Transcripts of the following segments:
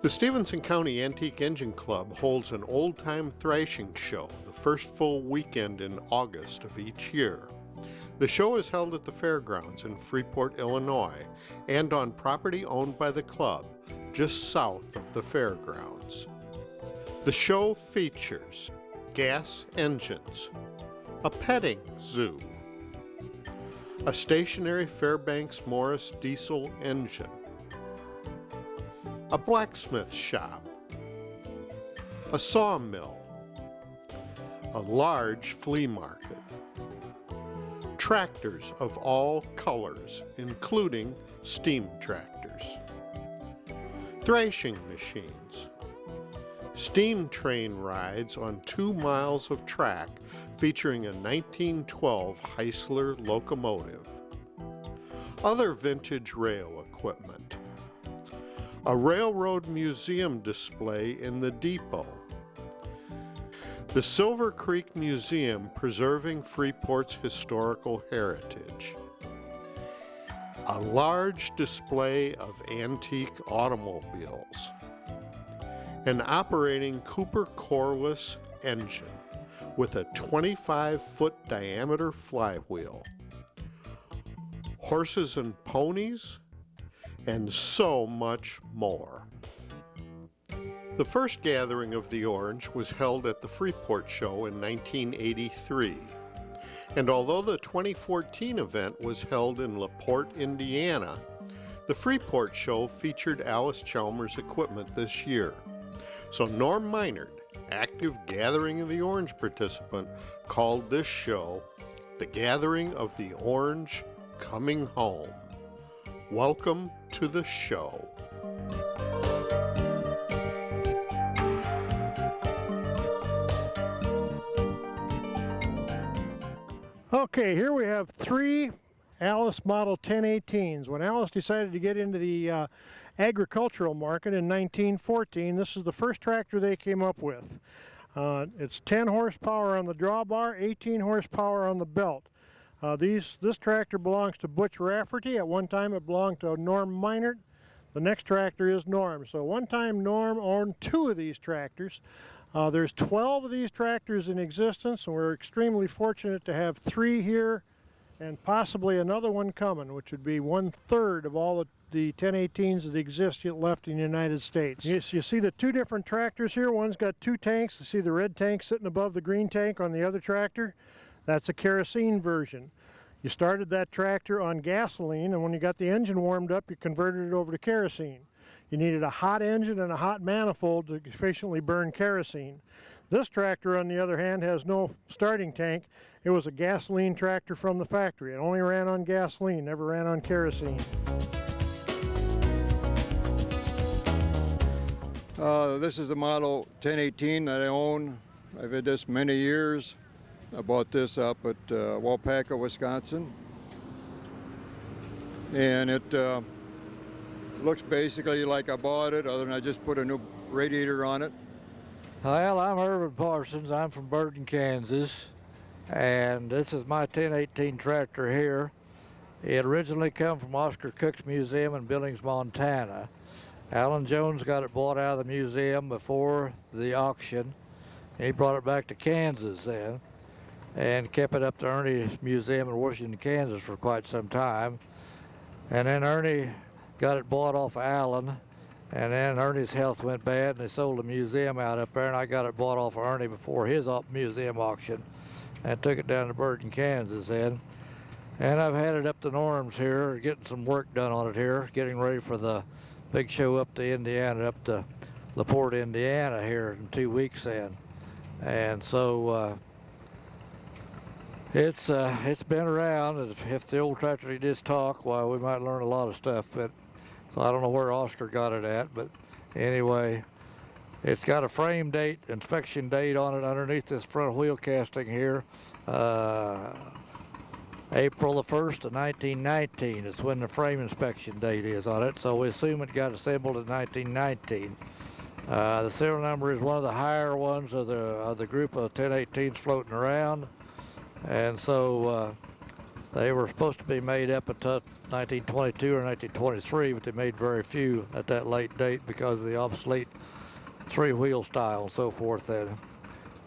The Stevenson County Antique Engine Club holds an old-time thrashing show the first full weekend in August of each year. The show is held at the fairgrounds in Freeport, Illinois, and on property owned by the club just south of the fairgrounds. The show features gas engines, a petting zoo, a stationary Fairbanks Morris diesel engine, a blacksmith shop, a sawmill, a large flea market, tractors of all colors, including steam tractors, thrashing machines, steam train rides on 2 miles of track featuring a 1912 Heisler locomotive, other vintage rail equipment, a railroad museum display in the depot, the Silver Creek Museum preserving Freeport's historical heritage, a large display of antique automobiles, an operating Cooper coreless engine with a 25-foot diameter flywheel, horses and ponies, and so much more. The first gathering of the Orange was held at the Freeport Show in 1983, and although the 2014 event was held in LaPorte, Indiana, the Freeport Show featured Allis-Chalmers equipment this year. So Norm Meinert, active Gathering of the Orange participant, called this show the Gathering of the Orange Coming Home. Welcome to the show. Okay, here we have 3 Allis Model 1018s. When Allis decided to get into the agricultural market in 1914, this is the first tractor they came up with. It's 10 horsepower on the drawbar, 18 horsepower on the belt. This tractor belongs to Butch Rafferty. At one time it belonged to Norm Meinert. The next tractor is Norm. So one time Norm owned 2 of these tractors. There's 12 of these tractors in existence, and we're extremely fortunate to have 3 here and possibly another one coming, which would be 1/3 of all the 1018s that exist yet left in the United States. You see the 2 different tractors here. One's got 2 tanks. You see the red tank sitting above the green tank on the other tractor. That's a kerosene version. You started that tractor on gasoline, and when you got the engine warmed up, you converted it over to kerosene. You needed a hot engine and a hot manifold to efficiently burn kerosene. This tractor, on the other hand, has no starting tank. It was a gasoline tractor from the factory. It only ran on gasoline, never ran on kerosene. This is the model 1018 that I own. I've had this many years. I bought this up at Waupaca, Wisconsin. And it looks basically like I bought it, other than I just put a new radiator on it. Well, I'm Irvin Parsons. I'm from Burton, Kansas. And this is my 1018 tractor here. It originally come from Oscar Cook's Museum in Billings, Montana. Alan Jones got it bought out of the museum before the auction. He brought it back to Kansas then and kept it up to Ernie's Museum in Washington, Kansas for quite some time. And then Ernie got it bought off of Alan, and then Ernie's health went bad and they sold the museum out up there, and I got it bought off of Ernie before his museum auction and took it down to Burton, Kansas then. And I've had it up to Norm's here, getting some work done on it here, getting ready for the big show up to Indiana, up to LaPorte, Indiana here in 2 weeks then. And so it's been around. If the old tractor just talk, well, we might learn a lot of stuff. But so I don't know where Oscar got it at, but anyway, it's got a frame date, inspection date on it underneath this front wheel casting here. April the 1st of 1919 is when the frame inspection date is on it, so we assume it got assembled in 1919. The serial number is one of the higher ones of the group of 1018s floating around, and so They were supposed to be made up until 1922 or 1923, but they made very few at that late date because of the obsolete three-wheel style and so forth. That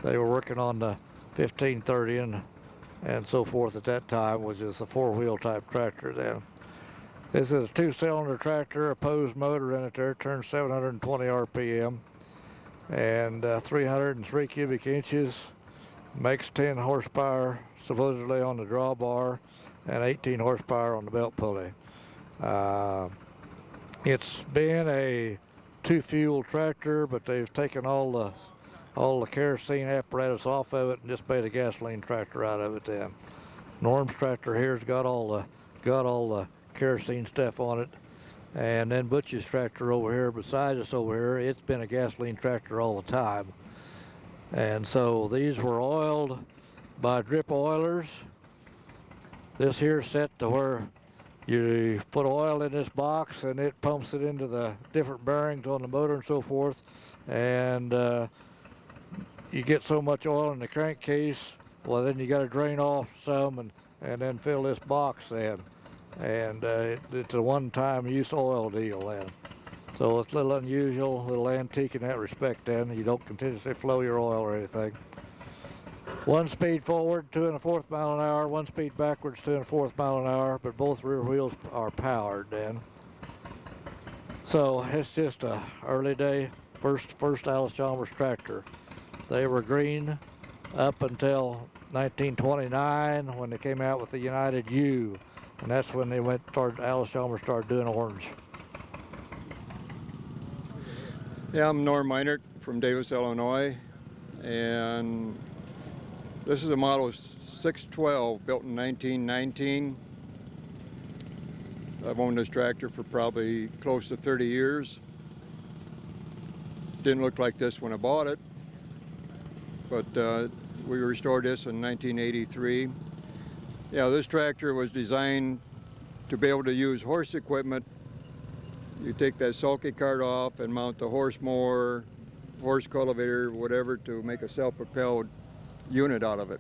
they were working on the 1530 and so forth at that time, which is a four-wheel type tractor then. This is a two-cylinder tractor, opposed motor in it there, turns 720 RPM and 303 cubic inches, makes 10 horsepower supposedly on the drawbar and 18 horsepower on the belt pulley. It's been a two-fuel tractor, but they've taken all the kerosene apparatus off of it and just made a gasoline tractor out of it then. Norm's tractor here's got all the kerosene stuff on it, and then Butch's tractor over here beside us over here, it's been a gasoline tractor all the time. And so these were oiled by drip oilers. This here set to where you put oil in this box and it pumps it into the different bearings on the motor and so forth, and you get so much oil in the crankcase, well then you got to drain off some and then fill this box in. And it's a one-time use oil deal then. So it's a little unusual, a little antique in that respect then. You don't continuously flow your oil or anything. One speed forward, 2 1/4 mile an hour, one speed backwards, 2 1/4 mile an hour, but both rear wheels are powered then. So it's just a early day, first Allis-Chalmers tractor. They were green up until 1929 when they came out with the United U. And that's when they Allis-Chalmers started doing orange. Yeah, I'm Norm Meinert from Davis, Illinois, and this is a model 612 built in 1919. I've owned this tractor for probably close to 30 years. Didn't look like this when I bought it, but we restored this in 1983. Yeah, this tractor was designed to be able to use horse equipment. You take that sulky cart off and mount the horse mower, horse cultivator, whatever, to make a self-propelled unit out of it.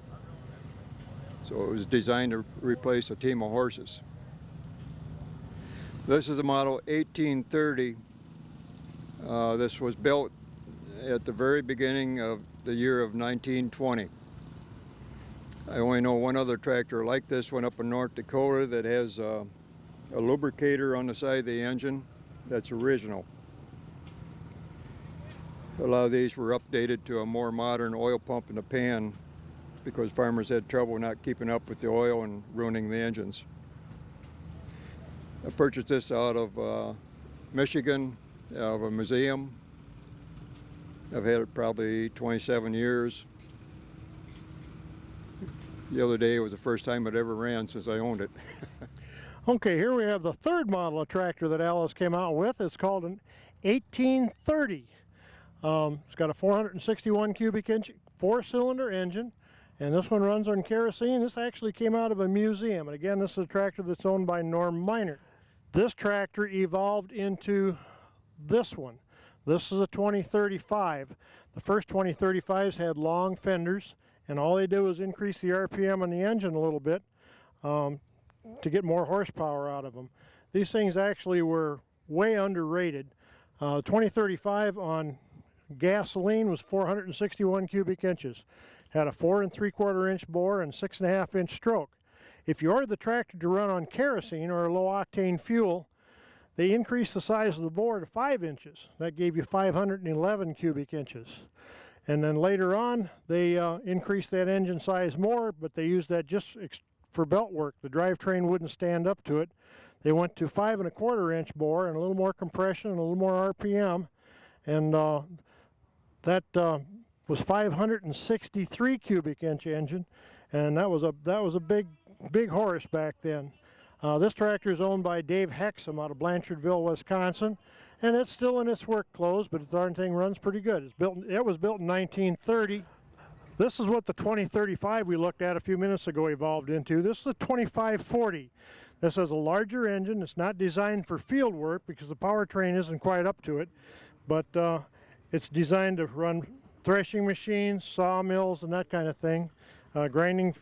So it was designed to replace a team of horses. This is a model 1830. This was built at the very beginning of the year of 1920. I only know one other tractor like this one up in North Dakota that has a lubricator on the side of the engine that's original. A lot of these were updated to a more modern oil pump in the pan because farmers had trouble not keeping up with the oil and ruining the engines. I purchased this out of Michigan, out of a museum. I've had it probably 27 years. The other day was the first time it ever ran since I owned it. Okay, here we have the third model of tractor that Allis came out with. It's called an 1830. It's got a 461 cubic inch four-cylinder engine, and this one runs on kerosene. This actually came out of a museum, and again, this is a tractor that's owned by Norm Meinert. This tractor evolved into this one. This is a 2035. The first 2035s had long fenders, and all they did was increase the RPM on the engine a little bit to get more horsepower out of them. These things actually were way underrated. 2035 on gasoline was 461 cubic inches. Had a 4 3/4 inch bore and 6 1/2 inch stroke. If you ordered the tractor to run on kerosene or a low octane fuel, they increased the size of the bore to 5 inches. That gave you 511 cubic inches. And then later on, they increased that engine size more, but they used that just for belt work. The drivetrain wouldn't stand up to it. They went to 5 1/4 inch bore and a little more compression and a little more RPM, and that was 563 cubic inch engine, and that was a big horse back then. This tractor is owned by Dave Hexum out of Blanchardville, Wisconsin, and it's still in its work clothes, but the darn thing runs pretty good. It was built in 1930. This is what the 2035 we looked at a few minutes ago evolved into. This is the 2540. This has a larger engine. It's not designed for field work because the powertrain isn't quite up to it, but it's designed to run threshing machines, sawmills, and that kind of thing. grinding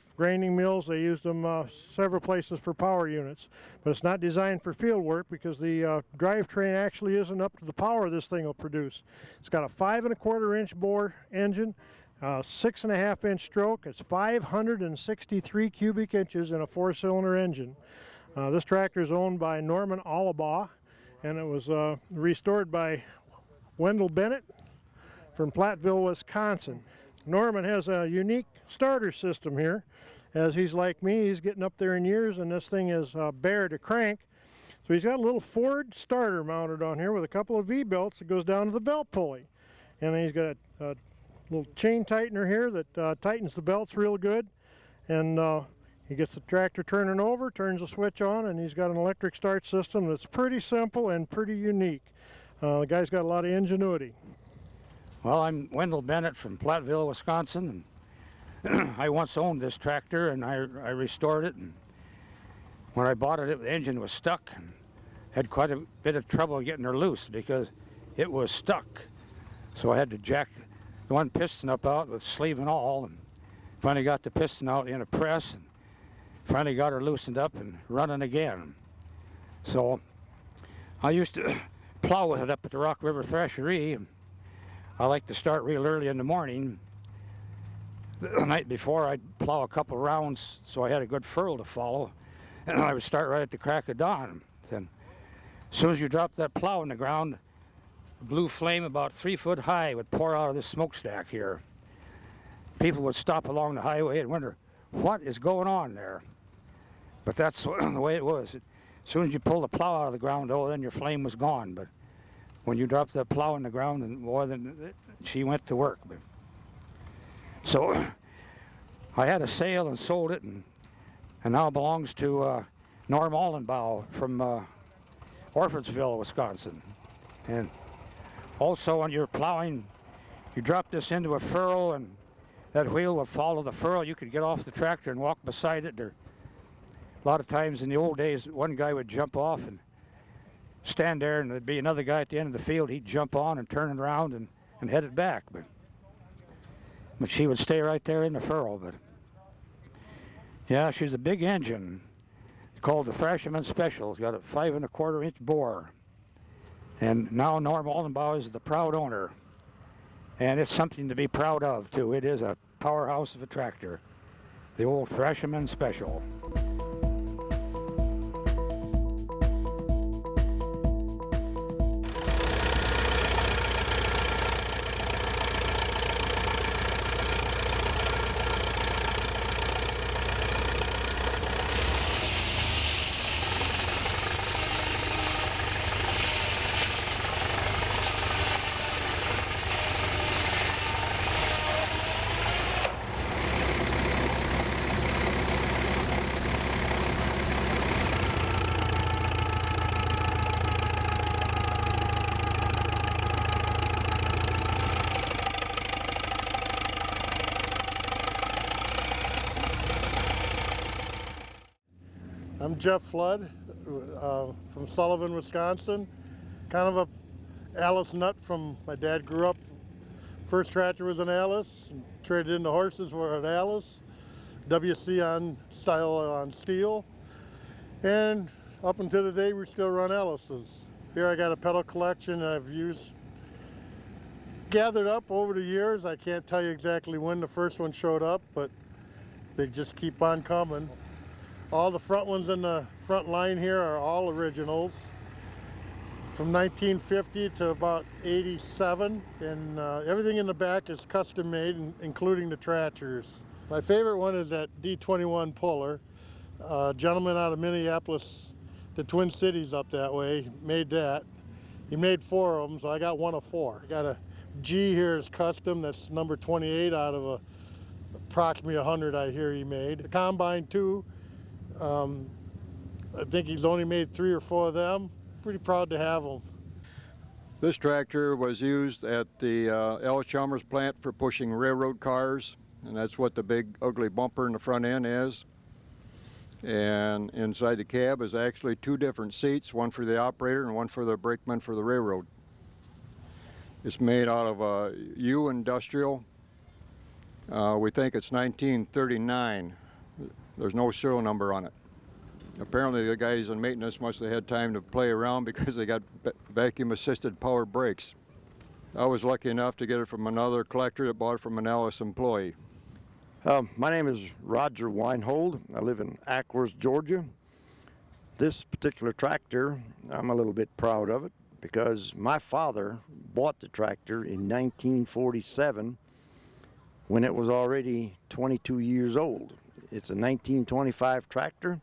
mills. They used them several places for power units, but it's not designed for field work because the drivetrain actually isn't up to the power this thing will produce. It's got a 5 1/4 inch bore engine, 6 1/2 inch stroke. It's 563 cubic inches in a 4-cylinder engine. This tractor is owned by Norman Allabaugh, and it was restored by Wendell Bennett from Platteville, Wisconsin. Norman has a unique starter system here. As he's like me, he's getting up there in years, and this thing is bare to crank. So he's got a little Ford starter mounted on here with a couple of V-belts that goes down to the belt pulley. And then he's got a little chain tightener here that tightens the belts real good. And he gets the tractor turning over, turns the switch on, and he's got an electric start system that's pretty simple and pretty unique. The guy's got a lot of ingenuity. Well, I'm Wendell Bennett from Platteville, Wisconsin. And I once owned this tractor, and I restored it. And when I bought it, the engine was stuck, and had quite a bit of trouble getting her loose because it was stuck. So I had to jack the one piston up out with sleeve and all, and finally got the piston out in a press, and finally got her loosened up and running again. So I used to plow with it up at the Rock River Thrashery. I like to start real early in the morning. The night before, I'd plow a couple rounds so I had a good furrow to follow, and I would start right at the crack of dawn. Then, as soon as you drop that plow in the ground, a blue flame about 3 foot high would pour out of this smokestack here. People would stop along the highway and wonder, what is going on there? But that's the way it was. As soon as you pull the plow out of the ground, oh, then your flame was gone. But when you dropped that plow in the ground, and more than she went to work. But, so I had a sale and sold it, and now it belongs to Norm Allenbaugh from Orfordsville, Wisconsin. And also when you're plowing, you drop this into a furrow, and that wheel will follow the furrow. You could get off the tractor and walk beside it. Or a lot of times in the old days, one guy would jump off and stand there, and there'd be another guy at the end of the field. He'd jump on and turn it around and head it back. But she would stay right there in the furrow. But yeah, she's a big engine called the Thrasherman Special. It's got a 5 1/4 inch bore. And now Norm Allenbaugh is the proud owner. And it's something to be proud of, too. It is a powerhouse of a tractor, the old Thrasherman Special. I'm Jeff Flood from Sullivan, Wisconsin. Kind of a Allis nut from my dad grew up. First tractor was an Allis, traded into horses for an Allis, WC on style on steel, and up until today we still run Allises. Here I got a pedal collection I've gathered up over the years. I can't tell you exactly when the first one showed up, but they just keep on coming. All the front ones in the front line here are all originals from 1950 to about 87, and everything in the back is custom made, including the tractors. My favorite one is that D21 puller. A gentleman out of Minneapolis, the Twin Cities up that way, made that. He made 4 of them, so I got one of 4. I got a G here is custom, that's number 28 out of approximately 100 I hear he made. The Combine too. I think he's only made 3 or 4 of them. Pretty proud to have them. This tractor was used at the Allis-Chalmers plant for pushing railroad cars, and that's what the big ugly bumper in the front end is. And inside the cab is actually 2 different seats, one for the operator and one for the brakeman for the railroad. It's made out of U industrial, We think it's 1939. There's no serial number on it. Apparently the guys in maintenance must have had time to play around because they got vacuum-assisted power brakes. I was lucky enough to get it from another collector that bought it from an Allis employee. My name is Roger Weinhold. I live in Ackworth, Georgia. This particular tractor, I'm a little bit proud of it because my father bought the tractor in 1947 when it was already 22 years old. It's a 1925 tractor.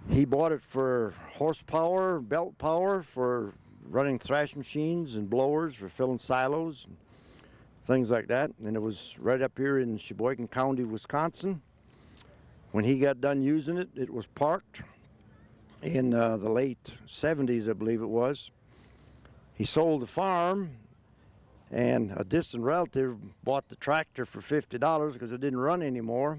He bought it for horsepower, belt power, for running thrash machines and blowers, for filling silos, and things like that. And it was right up here in Sheboygan County, Wisconsin. When he got done using it, it was parked in the late 70s, I believe it was. He sold the farm, and a distant relative bought the tractor for $50 because it didn't run anymore.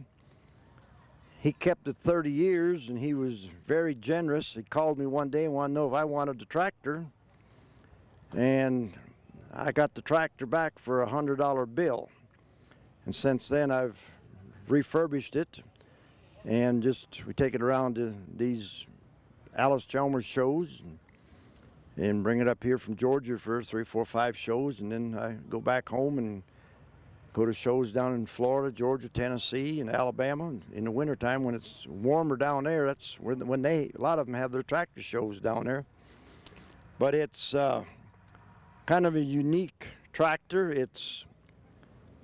He kept it 30 years, and he was very generous. He called me one day and wanted to know if I wanted the tractor. And I got the tractor back for a $100 bill. And since then, I've refurbished it, and we take it around to these Allis-Chalmers shows and bring it up here from Georgia for 3, 4, 5 shows, and then I go back home and go to shows down in Florida, Georgia, Tennessee, and Alabama. In the wintertime, when it's warmer down there, that's when a lot of them have their tractor shows down there. But it's kind of a unique tractor.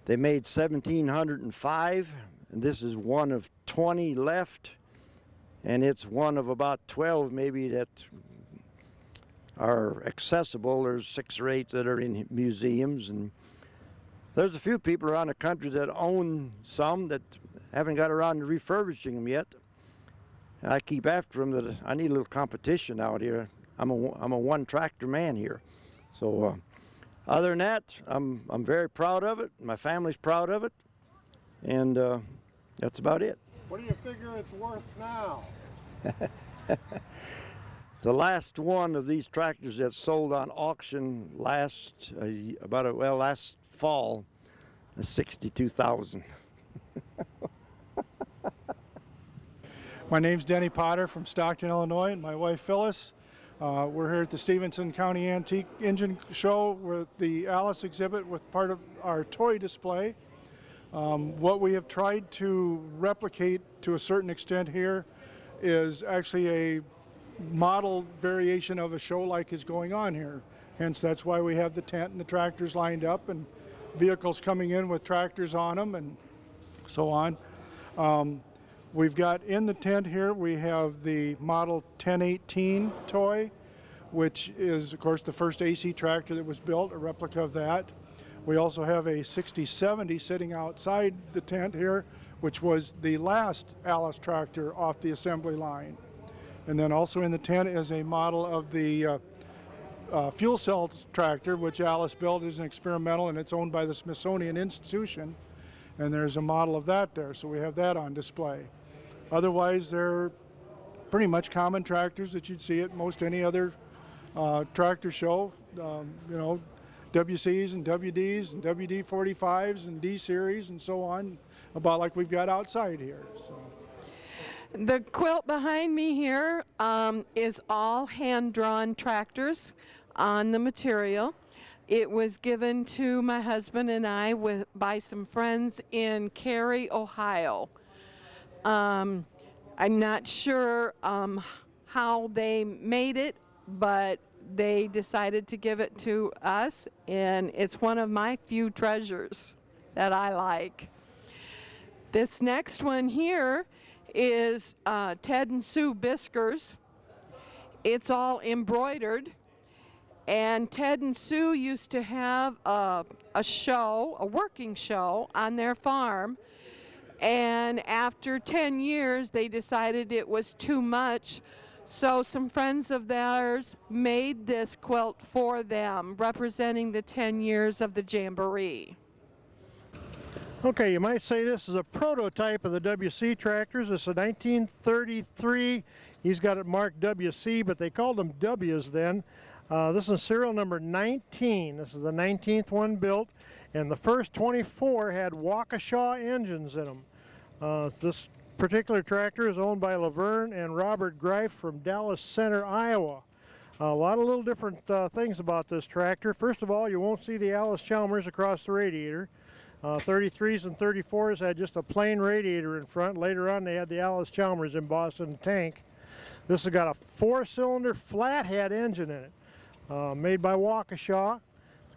They made 1,705, and this is one of 20 left, and it's one of about 12 maybe that are accessible. There's 6 or 8 that are in museums, and there's a few people around the country that own some that haven't got around to refurbishing them yet. And I keep after them that I need a little competition out here. I'm a one tractor man here. So other than that, I'm very proud of it. My family's proud of it. And that's about it. What do you figure it's worth now? The last one of these tractors that sold on auction last fall, $62,000. My name's Denny Potter from Stockton, Illinois, and my wife Phyllis. We're here at the Stevenson County Antique Engine Show with the Allis exhibit with part of our toy display. What we have tried to replicate to a certain extent here is actually a model variation of a show like is going on here. Hence, that's why we have the tent and the tractors lined up and vehicles coming in with tractors on them and so on. We've got in the tent here, we have the model 1018 toy, which is, of course, the first AC tractor that was built, a replica of that. We also have a 6070 sitting outside the tent here, which was the last Allis tractor off the assembly line. And then also in the tent is a model of the fuel cell tractor, which Allis built as an experimental, and it's owned by the Smithsonian Institution. And there's a model of that there, so we have that on display. Otherwise, they're pretty much common tractors that you'd see at most any other tractor show. WCs and WDs and WD-45s and D-series and so on, about like we've got outside here. So. The quilt behind me here is all hand-drawn tractors on the material. It was given to my husband and I by some friends in Cary, Ohio. I'm not sure how they made it, but they decided to give it to us, and it's one of my few treasures that I like. This next one here is Ted and Sue Buiskers. It's all embroidered, and Ted and Sue used to have a working show on their farm, and after 10 years they decided it was too much, so some friends of theirs made this quilt for them, representing the 10 years of the Jamboree. Okay, you might say this is a prototype of the WC tractors. It's a 1933. He's got it marked WC, but they called them W's then. This is serial number 19. This is the 19th one built, and the first 24 had Waukesha engines in them. This particular tractor is owned by Laverne and Robert Greif from Dallas Center, Iowa. A lot of little different things about this tractor. First of all, you won't see the Allis-Chalmers across the radiator. 33s and 34s had just a plain radiator in front. Later on, they had the Allis-Chalmers embossed in the tank. This has got a 4-cylinder flathead engine in it, made by Waukesha.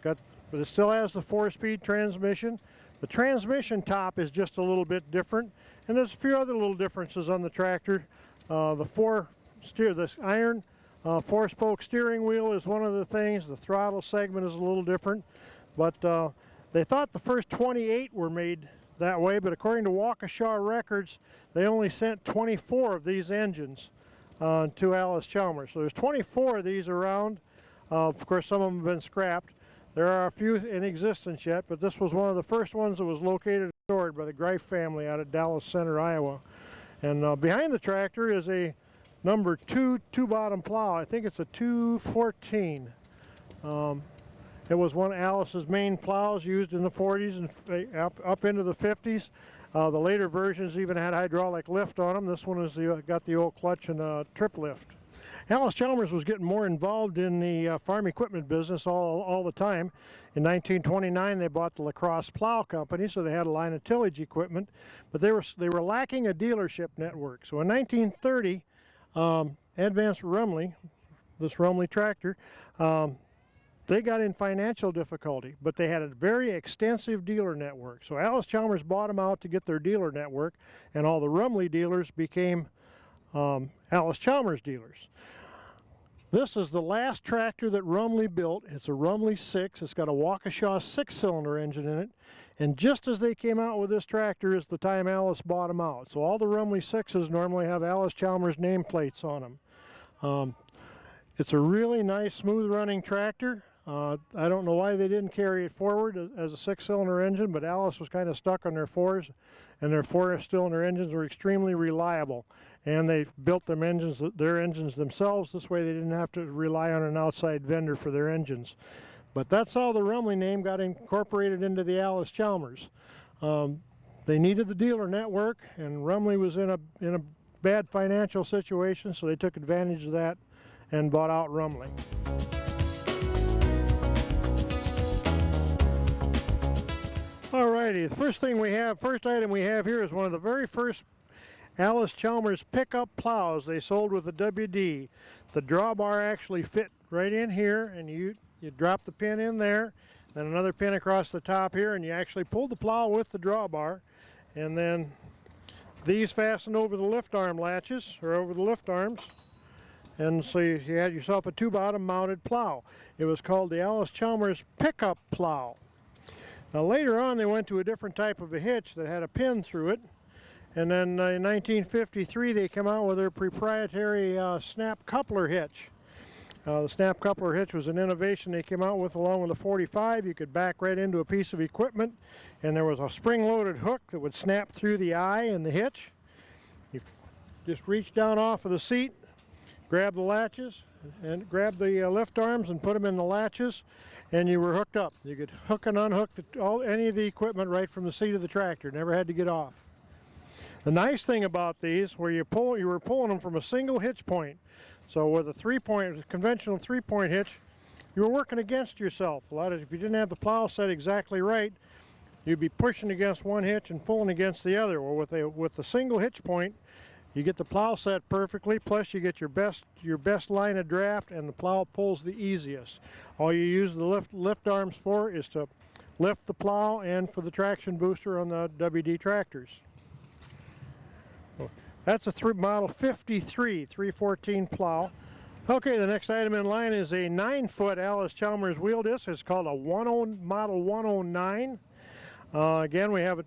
But it still has the 4-speed transmission. The transmission top is just a little bit different, and there's a few other little differences on the tractor. The iron 4-spoke steering wheel is one of the things. The throttle segment is a little different, but they thought the first 28 were made that way, but according to Waukesha records, they only sent 24 of these engines to Allis-Chalmers. So there's 24 of these around. Of course, some of them have been scrapped. There are a few in existence yet, but this was one of the first ones that was located and stored by the Greif family out at Dallas Center, Iowa. And behind the tractor is a number 2 two-bottom plow. I think it's a 214. It was one of Allis's main plows used in the 40s and up into the 50s. The later versions even had hydraulic lift on them. This one has got the old clutch and trip lift. Allis-Chalmers was getting more involved in the farm equipment business all the time. In 1929, they bought the La Crosse Plow Company, so they had a line of tillage equipment, but they were lacking a dealership network. So in 1930, Advanced Rumley, this Rumley tractor, they got in financial difficulty, but they had a very extensive dealer network. So Allis-Chalmers bought them out to get their dealer network, and all the Rumley dealers became Allis-Chalmers dealers. This is the last tractor that Rumley built. It's a Rumley 6. It's got a Waukesha 6-cylinder engine in it. And just as they came out with this tractor is the time Allis bought them out. So all the Rumley 6s normally have Allis-Chalmers nameplates on them. It's a really nice, smooth-running tractor. I don't know why they didn't carry it forward as a 6-cylinder engine, but Allis was kind of stuck on their 4s, and their 4-cylinder engines were extremely reliable. And they built their engines themselves. This way they didn't have to rely on an outside vendor for their engines. But that's how the Rumley name got incorporated into the Allis-Chalmers. They needed the dealer network, and Rumley was in a bad financial situation, so they took advantage of that and bought out Rumley. Alrighty, the first item we have here is one of the very first Allis-Chalmers pickup plows they sold with the WD. The drawbar actually fit right in here, and you drop the pin in there, then another pin across the top here, and you actually pull the plow with the drawbar, and then these fasten over the lift arm latches, or over the lift arms, and so you had yourself a 2-bottom mounted plow. It was called the Allis-Chalmers pickup plow. Now later on they went to a different type of a hitch that had a pin through it, and then in 1953 they came out with their proprietary snap coupler hitch. The snap coupler hitch was an innovation they came out with along with the 45. You could back right into a piece of equipment, and there was a spring-loaded hook that would snap through the eye in the hitch. You just reach down off of the seat, grab the latches, and grab the lift arms and put them in the latches, and you were hooked up. You could hook and unhook any of the equipment right from the seat of the tractor. Never had to get off. The nice thing about these, where you were pulling them from a single hitch point. So with a conventional 3-point hitch, you were working against yourself. If you didn't have the plow set exactly right, you'd be pushing against one hitch and pulling against the other. Well, with the single hitch point, you get the plow set perfectly, plus you get your best line of draft, and the plow pulls the easiest. All you use the lift arms for is to lift the plow and for the traction booster on the WD tractors. That's a model 53 314 plow. Okay, the next item in line is a 9-foot Allis-Chalmers wheel disc. It's called a model 109. Again, we have it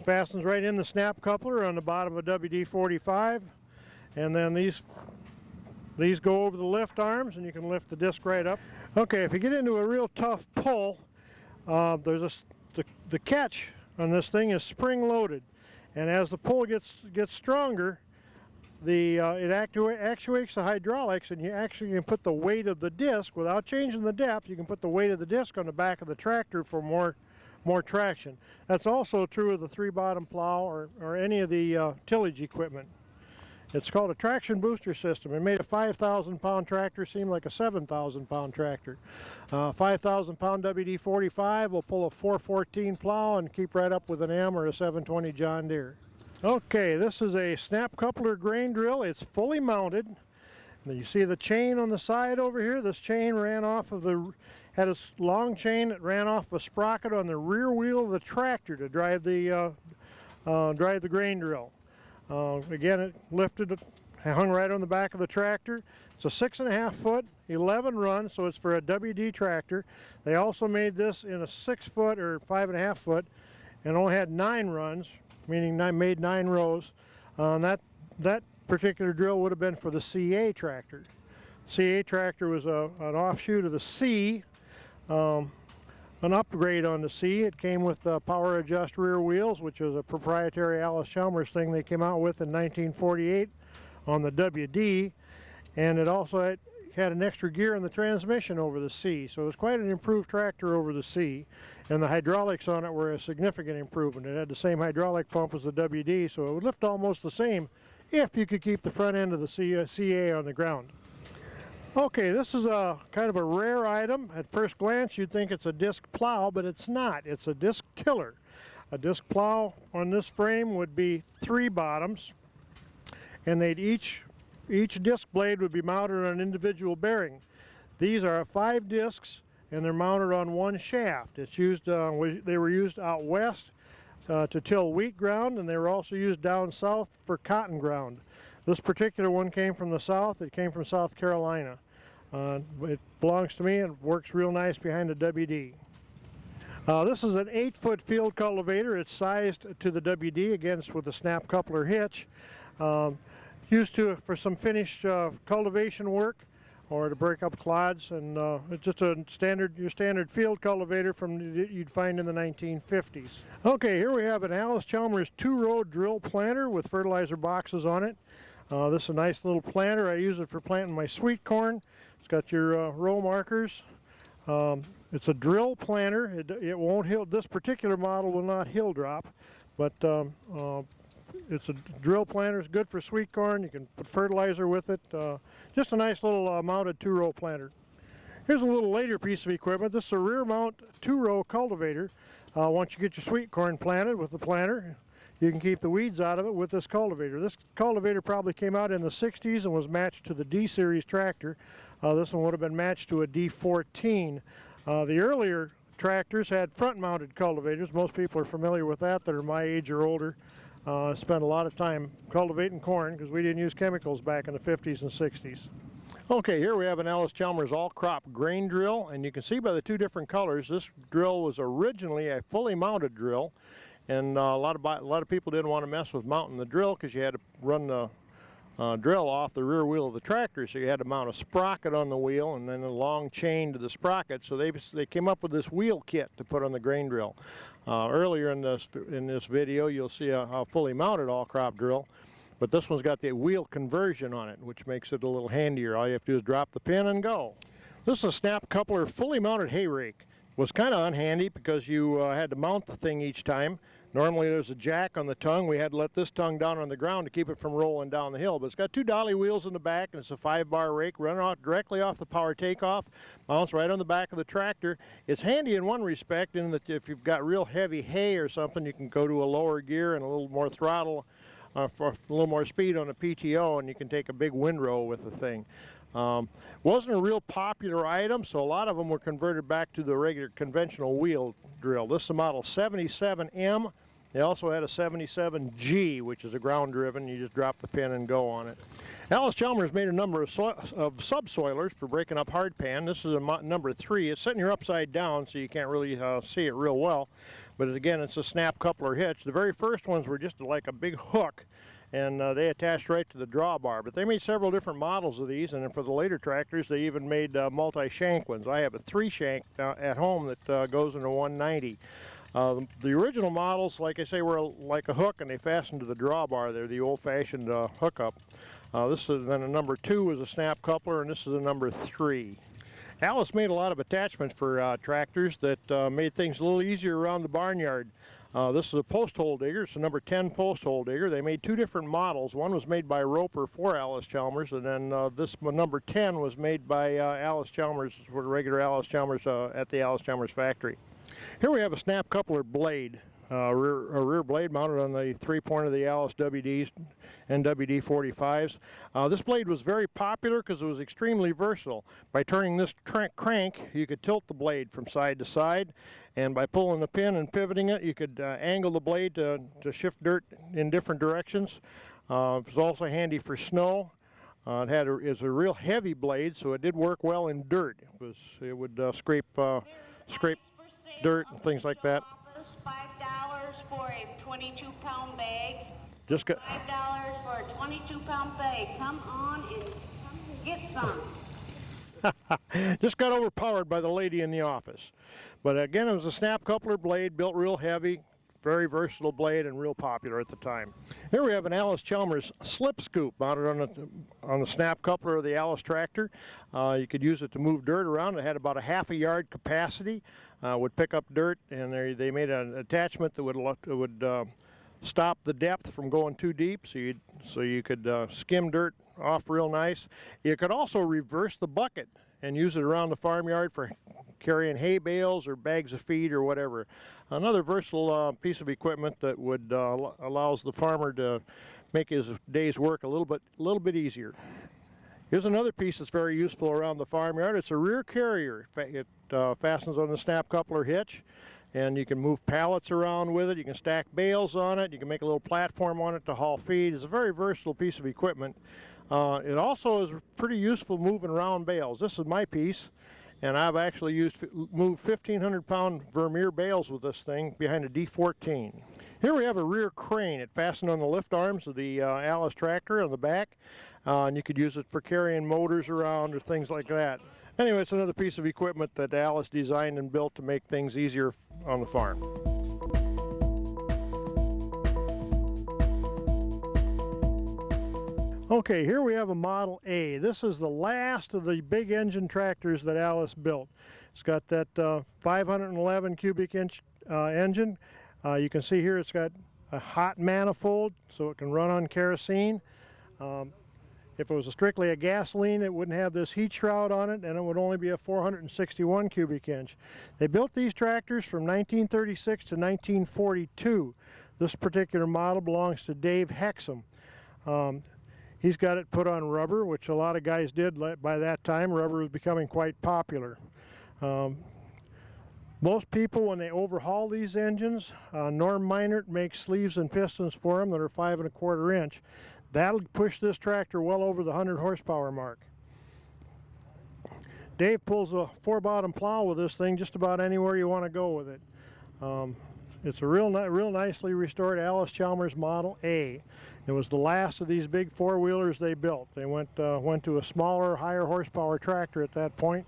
fastens right in the snap coupler on the bottom of a WD-45, and then these go over the lift arms, and you can lift the disc right up. Okay, if you get into a real tough pull, there's the catch on this thing is spring loaded, and as the pull gets stronger, it actuates the hydraulics, and you actually can put the weight of the disc without changing the depth. You can put the weight of the disc on the back of the tractor for more traction. That's also true of the 3-bottom plow or any of the tillage equipment. It's called a traction booster system. It made a 5,000-pound tractor seem like a 7,000-pound tractor. 5,000-pound WD-45 will pull a 414 plow and keep right up with an M or a 720 John Deere. Okay, this is a snap coupler grain drill. It's fully mounted. You see the chain on the side over here. This chain ran off of had a long chain that ran off a sprocket on the rear wheel of the tractor to drive the grain drill. Again, it hung right on the back of the tractor. It's a 6.5 foot, 11 run, so it's for a WD tractor. They also made this in a 6 foot or 5.5 foot and only had 9 runs, meaning made 9 rows. That particular drill would have been for the CA tractor. CA tractor was an offshoot of the C, an upgrade on the C. It came with power adjust rear wheels, which was a proprietary Allis-Chalmers thing they came out with in 1948 on the WD, and it also had an extra gear in the transmission over the C, so it was quite an improved tractor over the C, and the hydraulics on it were a significant improvement. It had the same hydraulic pump as the WD, so it would lift almost the same if you could keep the front end of the CA on the ground. Okay, this is a kind of a rare item. At first glance you'd think it's a disc plow, but it's not. It's a disc tiller. A disc plow on this frame would be 3 bottoms, and each disc blade would be mounted on an individual bearing. These are 5 discs, and they're mounted on 1 shaft. It's used. They were used out west to till wheat ground, and they were also used down south for cotton ground. This particular one came from the south. It came from South Carolina. It belongs to me and works real nice behind the WD. This is an 8-foot field cultivator. It's sized to the WD, again it's with a snap coupler hitch. Used for some finished cultivation work or to break up clods, and it's just your standard field cultivator you'd find in the 1950s. Okay, here we have an Allis-Chalmers 2-row drill planter with fertilizer boxes on it. This is a nice little planter. I use it for planting my sweet corn. It's got your row markers. It's a drill planter. It won't hill. This particular model will not hill drop, but it's a drill planter. It's good for sweet corn. You can put fertilizer with it. Just a nice little mounted 2-row planter. Here's a little later piece of equipment. This is a rear mount 2-row cultivator. Once you get your sweet corn planted with the planter, you can keep the weeds out of it with this cultivator. This cultivator probably came out in the 60s and was matched to the D-series tractor. This one would have been matched to a D14. The earlier tractors had front-mounted cultivators. Most people are familiar with that are my age or older. Spent a lot of time cultivating corn because we didn't use chemicals back in the 50s and 60s. Okay, here we have an Allis-Chalmers all-crop grain drill, and you can see by the 2 different colors, this drill was originally a fully mounted drill. And a lot of people didn't want to mess with mounting the drill because you had to run the drill off the rear wheel of the tractor, so you had to mount a sprocket on the wheel and then a long chain to the sprocket. So they came up with this wheel kit to put on the grain drill. Earlier in this video, you'll see a fully mounted all-crop drill, but this one's got the wheel conversion on it, which makes it a little handier. All you have to do is drop the pin and go. This is a snap coupler fully mounted hay rake. Was kind of unhandy because you had to mount the thing each time. Normally there's a jack on the tongue. We had to let this tongue down on the ground to keep it from rolling down the hill. But it's got 2 dolly wheels in the back, and it's a 5-bar rake running directly off the power takeoff, mounts right on the back of the tractor. It's handy in one respect in that if you've got real heavy hay or something, you can go to a lower gear and a little more throttle for a little more speed on a PTO, and you can take a big windrow with the thing. Wasn't a real popular item, so a lot of them were converted back to the regular conventional wheel drill. This is a model 77M. They also had a 77G, which is a ground driven. You just drop the pin and go on it. Allis-Chalmers made a number of subsoilers for breaking up hardpan. This is a number 3. It's sitting here upside down, so you can't really see it real well. But again, it's a snap coupler hitch. The very first ones were just like a big hook, and they attached right to the drawbar. But they made several different models of these, and then for the later tractors, they even made multi-shank ones. I have a 3-shank at home that goes into 190. The original models, like I say, were like a hook, and they fastened to the drawbar. They're the old-fashioned hookup. This is then a number 2 was a snap coupler, and this is a number 3. Allis made a lot of attachments for tractors that made things a little easier around the barnyard. This is a post hole digger. It's a number 10 post hole digger. They made 2 different models. One was made by Roper for Allis-Chalmers, and then this number 10 was made by Allis-Chalmers, for regular Allis-Chalmers at the Allis-Chalmers factory. Here we have a snap coupler blade, a rear blade mounted on the 3-point of the Allis WDs and WD 45s. This blade was very popular because it was extremely versatile. By turning this crank, you could tilt the blade from side to side, and by pulling the pin and pivoting it, you could angle the blade to shift dirt in different directions. It was also handy for snow. It's a real heavy blade, so it did work well in dirt. It would scrape dirt and things like that. $5 for a 22-pound bag. Just got $5 for a 22-pound bag. Come on and get some. just got overpowered by the lady in the office. But again, it was a snap coupler blade, built real heavy, very versatile blade, and real popular at the time. Here we have an Allis-Chalmers slip scoop mounted on the snap coupler of the Allis tractor. You could use it to move dirt around. It had about a half a yard capacity. Would pick up dirt, and they made an attachment that would stop the depth from going too deep, so you could skim dirt off real nice. You could also reverse the bucket and use it around the farmyard for carrying hay bales or bags of feed or whatever. Another versatile piece of equipment that would allows the farmer to make his day's work a little bit easier. Here's another piece that's very useful around the farmyard. It's a rear carrier. It fastens on the snap coupler hitch, and you can move pallets around with it. You can stack bales on it. You can make a little platform on it to haul feed. It's a very versatile piece of equipment. It also is pretty useful moving around bales. This is my piece, and I've actually moved 1,500-pound Vermeer bales with this thing behind a D14. Here we have a rear crane. It fastened on the lift arms of the Allis tractor on the back, and you could use it for carrying motors around or things like that. Anyway, it's another piece of equipment that Allis designed and built to make things easier on the farm. Okay, here we have a Model A. This is the last of the big engine tractors that Allis built. It's got that 511 cubic inch engine. You can see here it's got a hot manifold, so it can run on kerosene. If it was strictly a gasoline, it wouldn't have this heat shroud on it, and it would only be a 461 cubic inch. They built these tractors from 1936 to 1942. This particular model belongs to Dave Hexum. He's got it put on rubber, which a lot of guys did by that time. Rubber was becoming quite popular. Most people, when they overhaul these engines, Norm Meinert makes sleeves and pistons for them that are 5 1/4 inch. That'll push this tractor well over the 100 horsepower mark. Dave pulls a 4-bottom plow with this thing just about anywhere you want to go with it. It's a real nicely restored Allis-Chalmers Model A. It was the last of these big 4-wheelers they built. They went to a smaller, higher horsepower tractor at that point,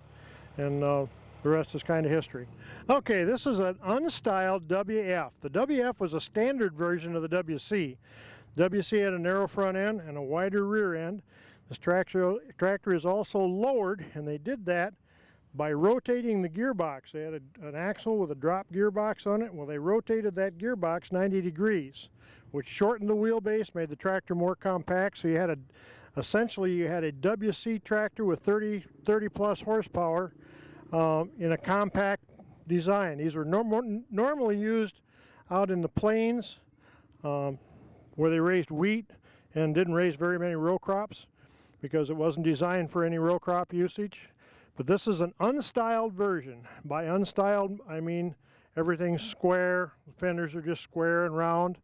and the rest is kind of history. Okay, this is an unstyled WF. The WF was a standard version of the WC. WC had a narrow front end and a wider rear end. This tractor is also lowered, and they did that by rotating the gearbox. They had an axle with a drop gearbox on it. Well, they rotated that gearbox 90 degrees, which shortened the wheelbase, made the tractor more compact. So you had essentially you had a WC tractor with 30 plus horsepower in a compact design. These were normally used out in the plains where they raised wheat and didn't raise very many row crops because it wasn't designed for any row crop usage. But this is an unstyled version. By unstyled, I mean everything's square. The fenders are just square and round.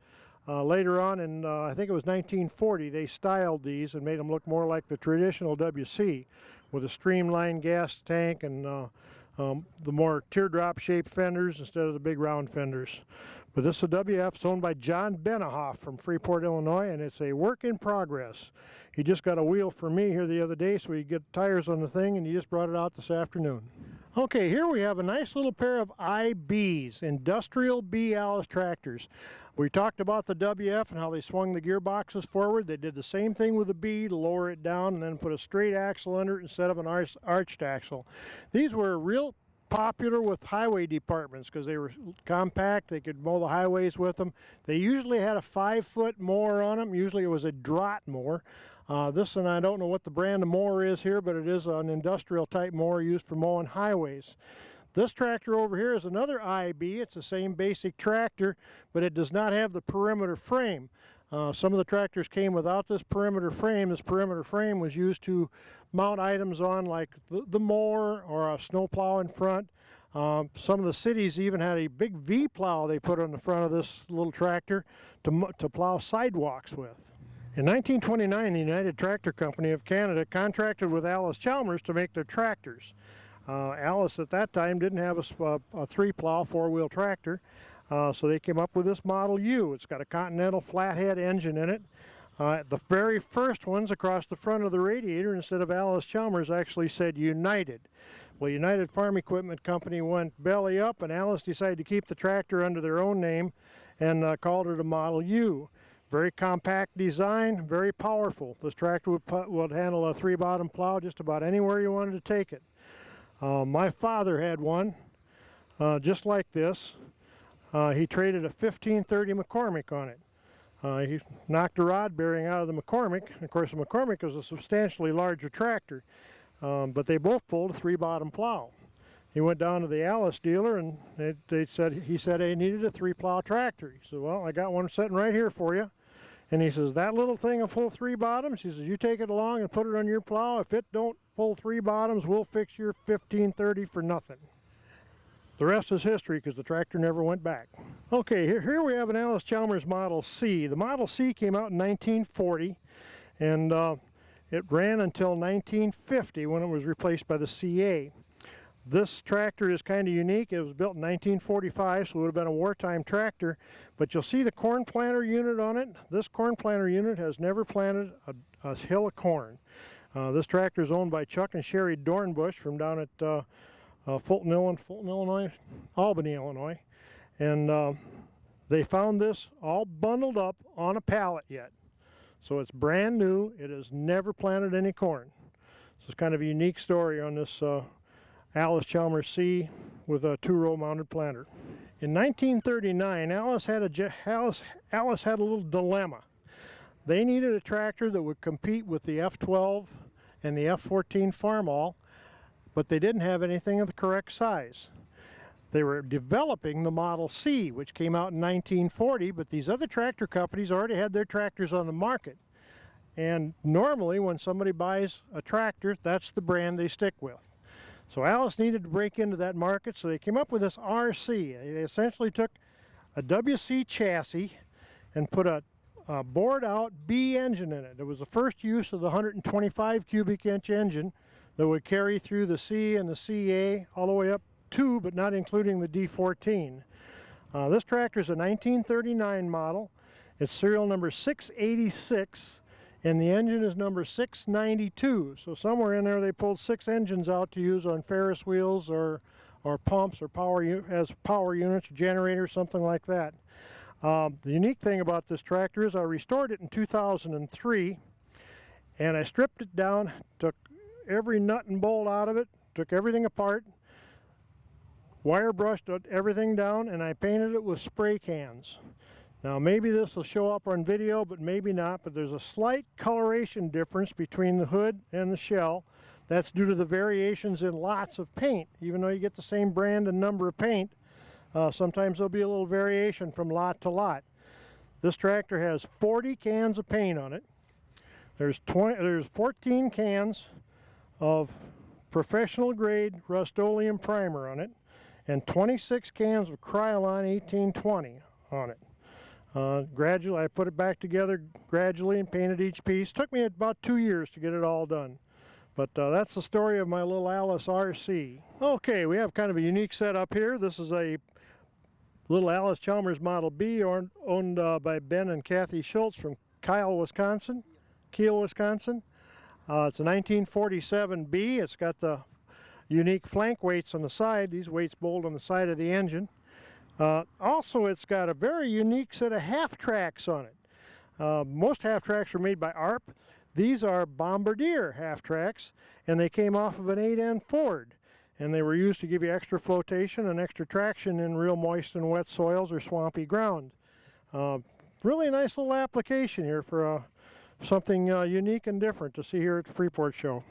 Later on in, I think it was 1940, they styled these and made them look more like the traditional WC with a streamlined gas tank and the more teardrop-shaped fenders instead of the big round fenders. But this is a WF. It's owned by John Benahoff from Freeport, Illinois, and it's a work in progress. He just got a wheel for me here the other day so we could get tires on the thing, and he just brought it out this afternoon. Okay, here we have a nice little pair of IBs, Industrial B Allis tractors. We talked about the WF and how they swung the gearboxes forward. They did the same thing with the B to lower it down and then put a straight axle under it instead of an arched axle. These were real popular with highway departments because they were compact. They could mow the highways with them. They usually had a 5-foot mower on them. Usually it was a draught mower. This one, I don't know what the brand of mower is here, but it is an industrial type mower used for mowing highways. This tractor over here is another IB. It's the same basic tractor, but it does not have the perimeter frame. Some of the tractors came without this perimeter frame. This perimeter frame was used to mount items on, like the mower or a snow plow in front. Some of the cities even had a big V plow they put on the front of this little tractor to plow sidewalks with. In 1929, the United Tractor Company of Canada contracted with Allis-Chalmers to make their tractors. Allis at that time didn't have a 3-plow 4-wheel tractor, so they came up with this Model U. It's got a Continental flathead engine in it. The very first ones across the front of the radiator, instead of Allis-Chalmers, actually said United. Well, United Farm Equipment Company went belly up, and Allis decided to keep the tractor under their own name and called it a Model U. Very compact design, very powerful. This tractor would handle a 3-bottom plow just about anywhere you wanted to take it. My father had one just like this. He traded a 1530 McCormick on it. He knocked a rod bearing out of the McCormick. Of course, the McCormick was a substantially larger tractor, but they both pulled a 3-bottom plow. He went down to the Allis dealer, and he said he needed a 3-plow tractor. He said, well, I got one sitting right here for you. And he says, that little thing will pull 3 bottoms. He says, you take it along and put it on your plow. If it don't pull 3 bottoms, we'll fix your 1530 for nothing. The rest is history because the tractor never went back. Okay, here we have an Allis-Chalmers Model C. The Model C came out in 1940, and it ran until 1950 when it was replaced by the CA. This tractor is kind of unique. It was built in 1945, so it would have been a wartime tractor. But you'll see the corn planter unit on it. This corn planter unit has never planted a hill of corn. This tractor is owned by Chuck and Sherry Dornbush from down at Fulton, Illinois, Albany, Illinois. And they found this all bundled up on a pallet yet. So it's brand new. It has never planted any corn. So it's kind of a unique story on this Allis-Chalmers C with a 2-row mounted planter. In 1939, Allis had a little dilemma. They needed a tractor that would compete with the F12 and the F14 Farmall, but they didn't have anything of the correct size. They were developing the Model C, which came out in 1940, but these other tractor companies already had their tractors on the market. And normally when somebody buys a tractor, that's the brand they stick with. So Allis needed to break into that market, so they came up with this RC. They essentially took a WC chassis and put a bored-out B engine in it. It was the first use of the 125 cubic inch engine that would carry through the C and the CA all the way up to, but not including the D14. This tractor is a 1939 model. It's serial number 686. And the engine is number 692. So somewhere in there they pulled 6 engines out to use on Ferris wheels or pumps or power units, generators, something like that. The unique thing about this tractor is I restored it in 2003, and I stripped it down, took every nut and bolt out of it, took everything apart, wire brushed everything down, and I painted it with spray cans. Now maybe this will show up on video, but maybe not, but there's a slight coloration difference between the hood and the shell. That's due to the variations in lots of paint. Even though you get the same brand and number of paint, sometimes there'll be a little variation from lot to lot. This tractor has 40 cans of paint on it. There's 14 cans of professional grade Rust-Oleum primer on it, and 26 cans of Krylon 1820 on it. Gradually, I put it back together gradually and painted each piece. Took me about 2 years to get it all done. But that's the story of my little Allis RC. Okay, we have kind of a unique setup here. This is a little Allis-Chalmers Model B owned by Ben and Kathy Schultz from Kiel, Wisconsin. It's a 1947 B. It's got the unique flank weights on the side. These weights bolt on the side of the engine. Also, it's got a very unique set of half tracks on it. Most half tracks are made by ARP. These are Bombardier half tracks, and they came off of an 8N Ford. And they were used to give you extra flotation and extra traction in real moist and wet soils or swampy ground. Really nice little application here for something unique and different to see here at the Freeport show.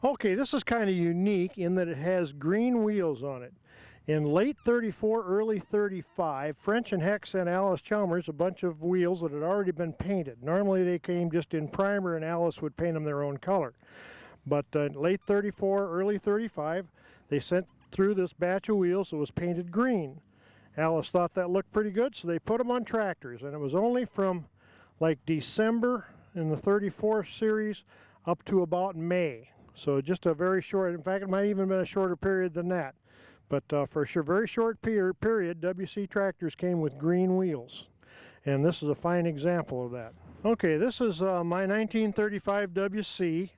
Okay, this is kind of unique in that it has green wheels on it. In late 34, early 35, French and Heck sent Allis-Chalmers a bunch of wheels that had already been painted. Normally they came just in primer and Allis would paint them their own color. But late 34, early 35, they sent through this batch of wheels that was painted green. Allis thought that looked pretty good, so they put them on tractors. And it was only from like December in the 34 series up to about May. So just a very short, in fact, it might even have been a shorter period than that. But for a very short period, WC tractors came with green wheels. And this is a fine example of that. Okay, this is my 1935 WC.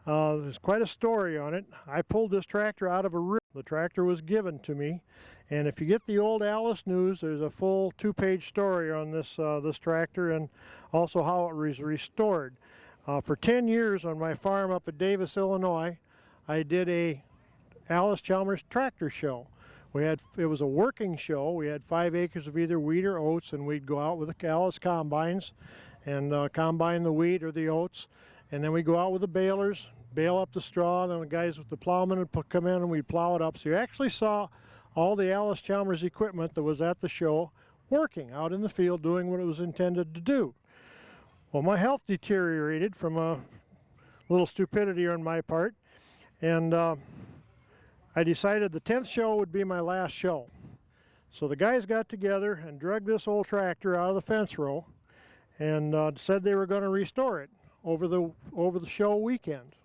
There's quite a story on it. I pulled this tractor out of a river. The tractor was given to me. And if you get the old Allis News, there's a full 2-page story on this, this tractor and also how it was restored. For 10 years on my farm up at Davis, Illinois, I did a Allis-Chalmers tractor show. It was a working show. We had 5 acres of either wheat or oats, and we'd go out with the Allis combines and combine the wheat or the oats. And then we'd go out with the balers, bale up the straw, and then the guys with the plowmen would come in and we'd plow it up. So you actually saw all the Allis-Chalmers equipment that was at the show working out in the field doing what it was intended to do. Well, my health deteriorated from a little stupidity on my part, and I decided the 10th show would be my last show. So the guys got together and dragged this old tractor out of the fence row and said they were going to restore it over the show weekend.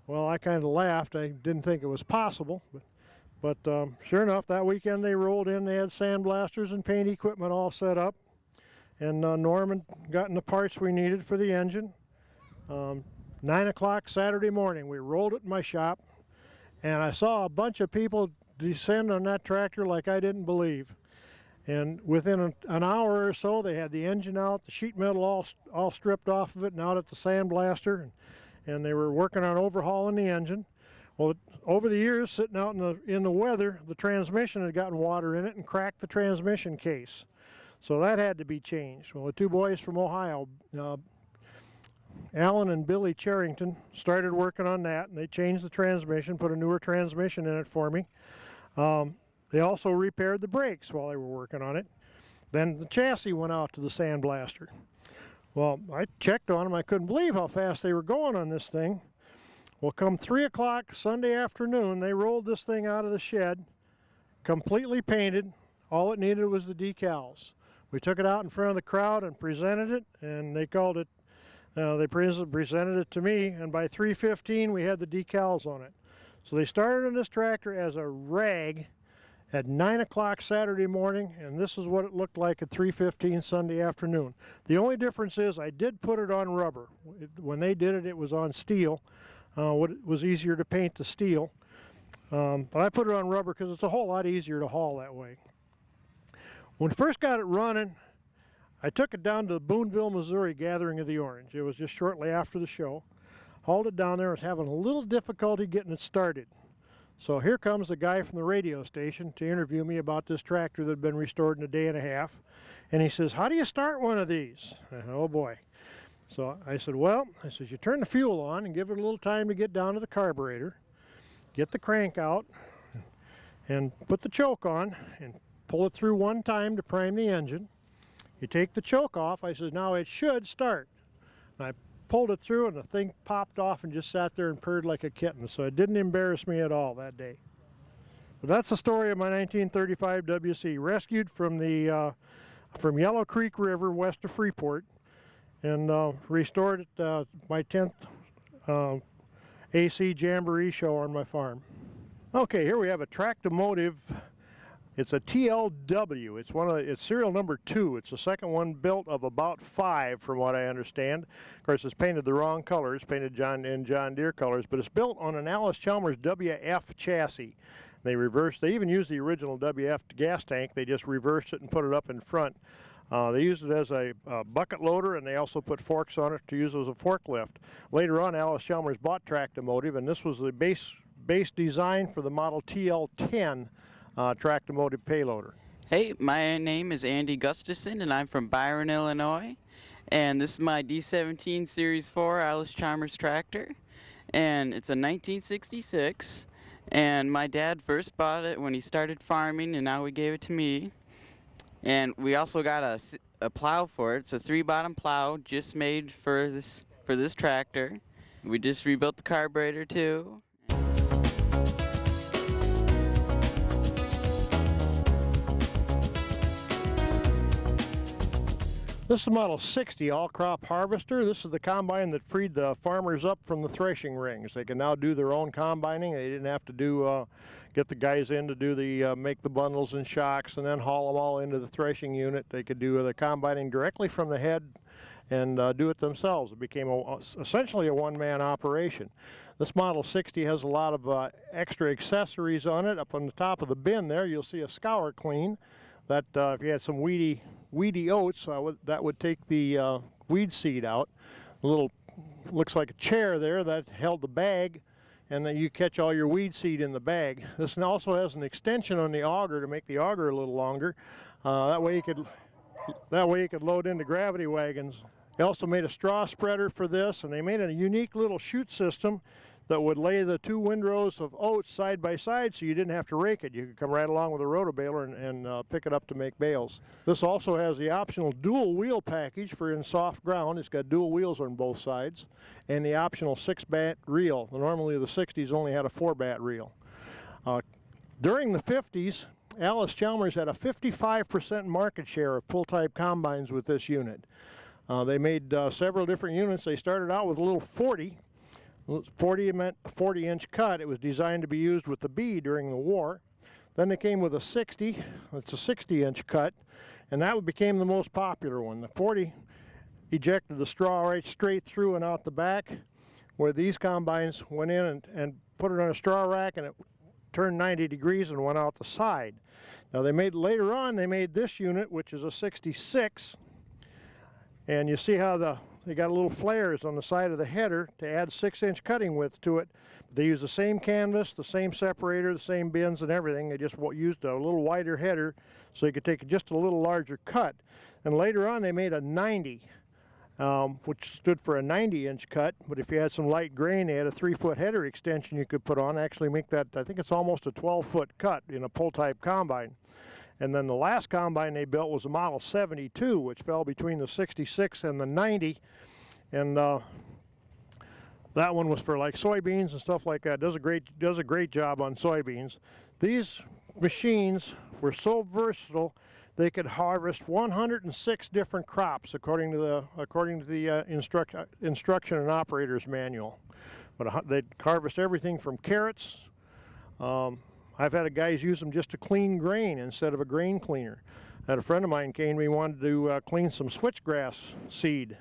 Well, I kind of laughed. I didn't think it was possible, but sure enough, that weekend they rolled in. They had sandblasters and paint equipment all set up, and Norman got in the parts we needed for the engine. 9 o'clock Saturday morning, we rolled it in my shop, and I saw a bunch of people descend on that tractor like I didn't believe. And within an hour or so, they had the engine out, the sheet metal all stripped off of it and out at the sandblaster, and they were working on overhauling the engine. Well, over the years, sitting out in the weather, the transmission had gotten water in it and cracked the transmission case. So that had to be changed. Well, the 2 boys from Ohio, Alan and Billy Charrington, started working on that, and they changed the transmission, put a newer transmission in it for me. They also repaired the brakes while they were working on it. Then the chassis went out to the sandblaster. Well, I checked on them. I couldn't believe how fast they were going on this thing. Well, come 3 o'clock Sunday afternoon, they rolled this thing out of the shed, completely painted. All it needed was the decals. We took it out in front of the crowd and presented it, and they called it, they presented it to me, and by 3:15 we had the decals on it. So they started on this tractor as a rag at 9 o'clock Saturday morning, and this is what it looked like at 3:15 Sunday afternoon. The only difference is I did put it on rubber. When they did it, it was on steel. It was easier to paint the steel, but I put it on rubber because it's a whole lot easier to haul that way. When we first got it running, I took it down to the Boonville, Missouri gathering of the orange. It was just shortly after the show. Hauled it down there. I was having a little difficulty getting it started. So here comes the guy from the radio station to interview me about this tractor that had been restored in a day and a half. And he says, "How do you start one of these?" I said, "Oh boy." So I said, "Well," I says, "you turn the fuel on and give it a little time to get down to the carburetor, get the crank out, and put the choke on, and pull it through one time to prime the engine. You take the choke off." I says, "Now it should start." And I pulled it through, and the thing popped off and just sat there and purred like a kitten, so it didn't embarrass me at all that day. But that's the story of my 1935 WC, rescued from the from Yellow Creek River west of Freeport, and restored at my 10th AC Jamboree show on my farm. Okay, here we have a Tractomotive It's a TLW. It's serial number 2. It's the second one built of about 5, from what I understand. Of course, it's painted the wrong colors, painted in John Deere colors, but it's built on an Allis-Chalmers WF chassis. They even used the original WF gas tank. They just reversed it and put it up in front. They used it as a bucket loader, and they also put forks on it to use as a forklift. Later on, Allis-Chalmers bought Tractomotive, and this was the base design for the model TL10 Tractomotive payloader. Hey, my name is Andy Gustafson, and I'm from Byron, Illinois. And this is my D17 Series 4 Allis-Chalmers tractor. And it's a 1966. And my dad first bought it when he started farming, and now we gave it to me. And we also got a plow for it. It's a 3-bottom plow just made for this tractor. We just rebuilt the carburetor too. This is the Model 60 all-crop harvester. This is the combine that freed the farmers up from the threshing rings. They can now do their own combining. They didn't have to get the guys in to do make the bundles and shocks and then haul them all into the threshing unit. They could do the combining directly from the head and do it themselves. It became essentially a one-man operation. This Model 60 has a lot of extra accessories on it. Up on the top of the bin there, you'll see a scour clean. That if you had some weedy oats, that would take the weed seed out. A little, looks like a chair there that held the bag, and then you catch all your weed seed in the bag. This also has an extension on the auger to make the auger a little longer. That way you could load into gravity wagons. They also made a straw spreader for this, and they made a unique little chute system that would lay the 2 windrows of oats side by side so you didn't have to rake it. You could come right along with a rotobaler and pick it up to make bales. This also has the optional dual wheel package for in soft ground. It's got dual wheels on both sides, and the optional 6-bat reel. Normally the 60s only had a 4-bat reel. During the 50s, Allis-Chalmers had a 55% market share of pull-type combines with this unit. They made several different units. They started out with a little 40. 40 meant a 40-inch cut. It was designed to be used with the B during the war. Then they came with a 60. It's a 60-inch cut, and that became the most popular one. The 40 ejected the straw right straight through and out the back, where these combines went in and put it on a straw rack, and it turned 90 degrees and went out the side. Now later on they made this unit, which is a 66, and you see how they got little flares on the side of the header to add 6-inch cutting width to it. They used the same canvas, the same separator, the same bins and everything. They just used a little wider header so you could take just a little larger cut. And later on they made a 90, which stood for a 90-inch cut. But if you had some light grain, they had a 3-foot header extension you could put on, actually make that, I think it's almost a 12-foot cut in a pull-type combine. And then the last combine they built was a Model 72, which fell between the 66 and the 90. And that one was for like soybeans and stuff like that. Does a great job on soybeans. These machines were so versatile they could harvest 106 different crops according to the instruction and operator's manual. But they'd harvest everything from carrots. I've had guys use them just to clean grain instead of a grain cleaner. I had a friend of mine came to me, wanted to clean some switchgrass seed.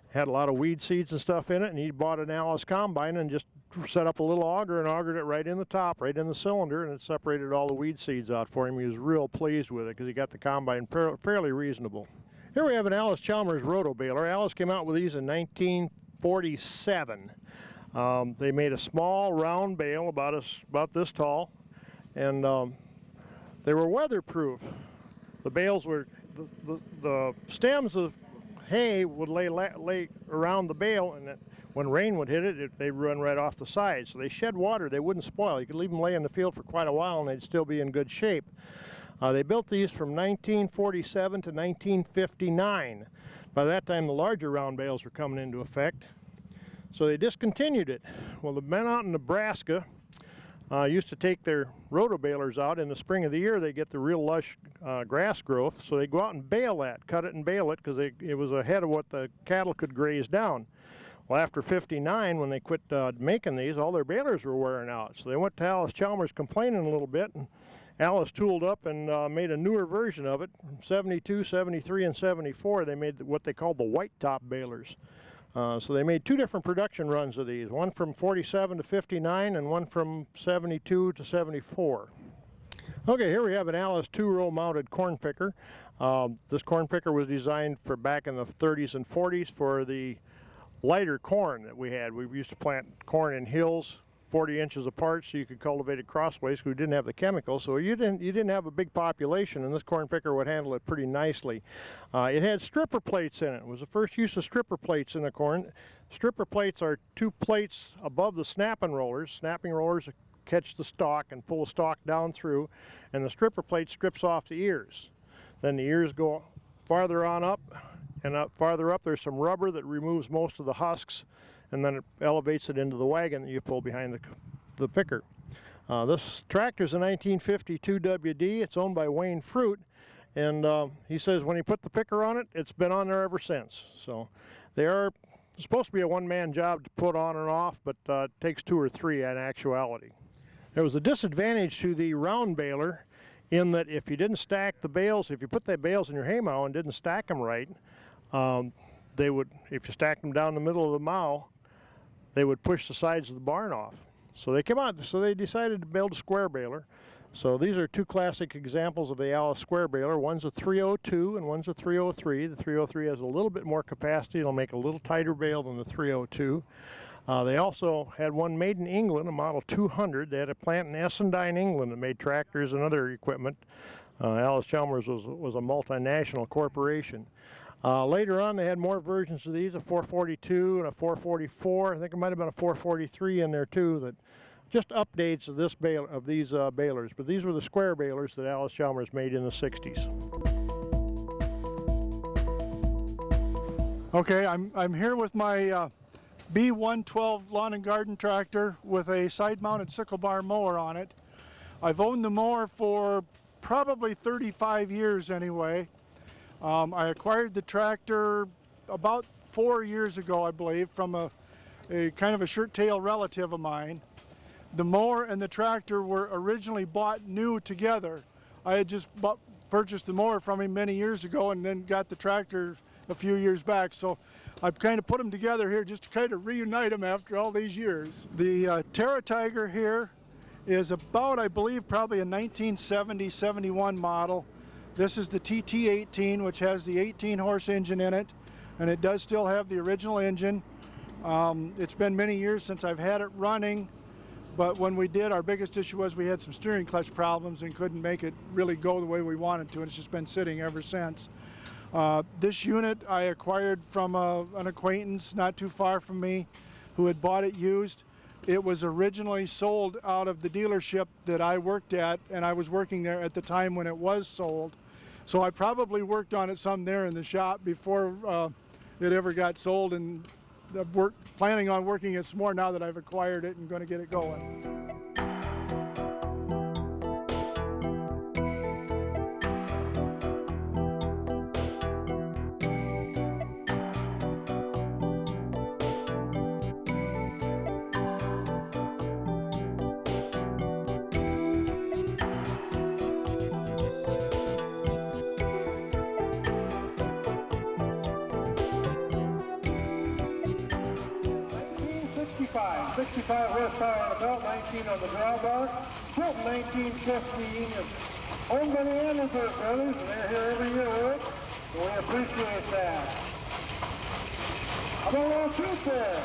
Had a lot of weed seeds and stuff in it, and he bought an Allis combine and just set up a little auger and augered it right in the top, right in the cylinder, and it separated all the weed seeds out for him. He was real pleased with it because he got the combine fairly reasonable. Here we have an Allis-Chalmers rotobaler. Allis came out with these in 1947. They made a small round bale about this tall, and they were weatherproof. The bales were, the stems of hay would lay around the bale, and when rain would hit it, they'd run right off the side. So they shed water, they wouldn't spoil. You could leave them lay in the field for quite a while and they'd still be in good shape. They built these from 1947 to 1959. By that time, the larger round bales were coming into effect. So they discontinued it. Well, the men out in Nebraska used to take their rotobalers out in the spring of the year. They get the real lush grass growth, so they go out and bale that, cut it and bale it, because it was ahead of what the cattle could graze down. Well, after 59, when they quit making these, all their balers were wearing out. So they went to Allis-Chalmers complaining a little bit, Allis tooled up and made a newer version of it. 72, 73, and 74, they made what they called the white top balers. So they made 2 different production runs of these, one from 47 to 59 and one from 72 to 74. Okay, here we have an Allis 2-row mounted corn picker. This corn picker was designed for back in the 30s and 40s for the lighter corn that we had. We used to plant corn in hills 40 inches apart so you could cultivate it crossways because we didn't have the chemicals, so you didn't have a big population, and this corn picker would handle it pretty nicely. It had stripper plates in it. It was the first use of stripper plates in the corn. Stripper plates are 2 plates above the snapping rollers. Snapping rollers catch the stalk and pull the stalk down through, and the stripper plate strips off the ears. Then the ears go farther on up, and farther up there's some rubber that removes most of the husks, and then it elevates it into the wagon that you pull behind the picker. This tractor's a 1952 WD. It's owned by Wayne Fruit, and he says when he put the picker on it, it's been on there ever since. So they are supposed to be a one-man job to put on and off, but it takes 2 or 3 in actuality. There was a disadvantage to the round baler in that if you didn't stack the bales, if you put the bales in your hay mow and didn't stack them right, they would, if you stacked them down the middle of the mow, they would push the sides of the barn off. So they came out, so they decided to build a square baler. So these are 2 classic examples of the Allis square baler. One's a 302 and one's a 303. The 303 has a little bit more capacity. It'll make a little tighter bale than the 302. They also had one made in England, a model 200. They had a plant in Essendine, England that made tractors and other equipment. Allis-Chalmers was a multinational corporation. Later on, they had more versions of these, a 442 and a 444. I think it might have been a 443 in there too, that just updates of this these balers. But these were the square balers that Allis-Chalmers made in the 60s. Okay, I'm here with my B112 lawn and garden tractor with a side-mounted sickle bar mower on it. I've owned the mower for probably 35 years anyway. I acquired the tractor about 4 years ago, I believe, from a kind of a shirt-tail relative of mine. The mower and the tractor were originally bought new together. I had just purchased the mower from him many years ago and then got the tractor a few years back. So I've kind of put them together here just to kind of reunite them after all these years. The Terra Tiger here is about, I believe, probably a 1970-71 model. This is the TT18, which has the 18-horse engine in it, and it does still have the original engine. It's been many years since I've had it running, but when we did, our biggest issue was we had some steering clutch problems and couldn't make it really go the way we wanted to, and it's just been sitting ever since. This unit I acquired from an acquaintance not too far from me who had bought it used. It was originally sold out of the dealership that I worked at, and I was working there at the time when it was sold. So I probably worked on it some there in the shop before it ever got sold, and I'm planning on working it some more now that I've acquired it and going to get it going. $65 horsepower on the belt, 19 on the drawbar. Built in 1915. Owned by the Anderson brothers, and they're here every year with it, so we appreciate that. How about a little truth there?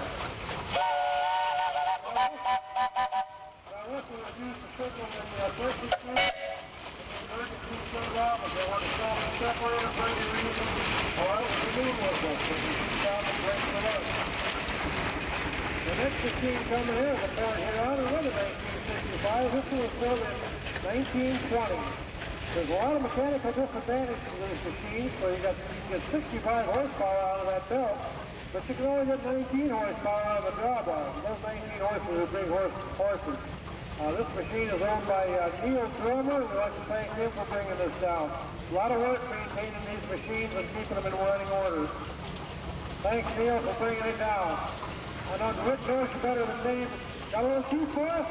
Now this one is used to signal in the emergency suit. The emergency comes out, if they want to stop the separator for any reason, or else the new one goes. So you can stop and break it up. The next machine coming here is a part here on another 1965. This one was built in 1920. There's a lot of mechanical disadvantages to this machine, so you get 65 horsepower out of that belt, but you can only get 19 horsepower out of the drawbar. Those 19 horses are big horses. This machine is owned by Neil Drummer. We'd like to thank him for bringing this down. A lot of work maintaining these machines and keeping them in running order. Thanks, Neil, for bringing it down. I know Rick knows you better than me. Got a little too fast?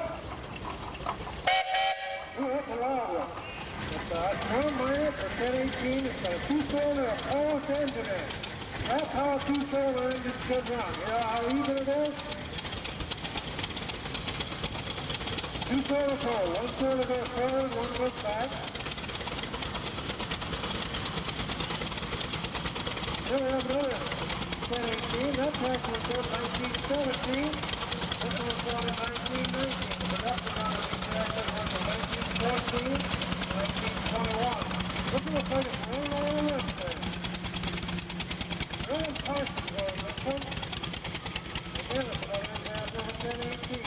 Ooh, that's a loud one. John Meinert for 1018. It's got a 2-cylinder Apollo engine in it. That's how a 2-cylinder engine should run. You know how easy it is? 2-cylinder Apollo. 1 cylinder goes forward, 1 goes back. Then we have another 1018. That tractor was built in 1917. This one was built in 1919. The production on these tractors was from 1914 to 1921. Look at the place it's rolling all the list there. Really Parsons on this one. Again, it's another example of a 1018.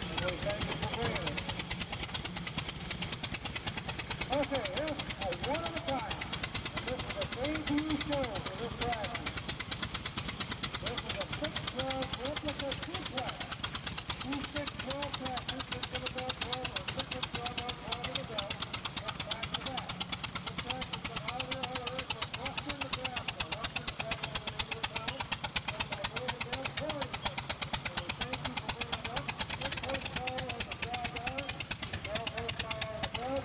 And we thank you for bringing it. Okay, here's a one at a time. And this is a debut show for this tractor. This is a 612 replica 2-track. 2 612 tractors, 6 in the belt 12 or 6 in 12 on top of the belt. That's back to back. This tractor's been out of there already from Western Nebraska. Western Nebraska is the name of the town. And by moving down Torrington. And we thank you for bringing it up. 6 horsepower on the drawbar, 12 horsepower on the belt.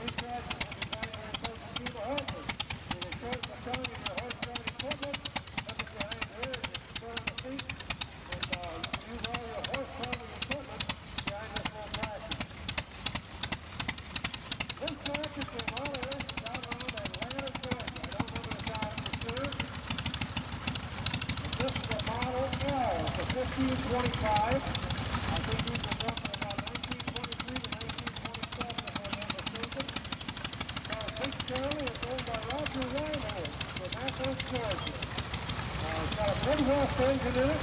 These tractors are designed very close to the horses. So they start the tongue in your horse-drawn equipment. Nothing behind here is just put on the seat. And you can use all your horsepower equipment behind this little tractor. This tractor came out of this down around Atlanta, Georgia. I don't remember the town for sure. And this is a Model L. It's a 1525. I think these were built in about 1923 to 1927, if I'm not mistaken. Big Charlie is owned by Roger Reinhold from Athens, Georgia. It's got a Midwest engine in it.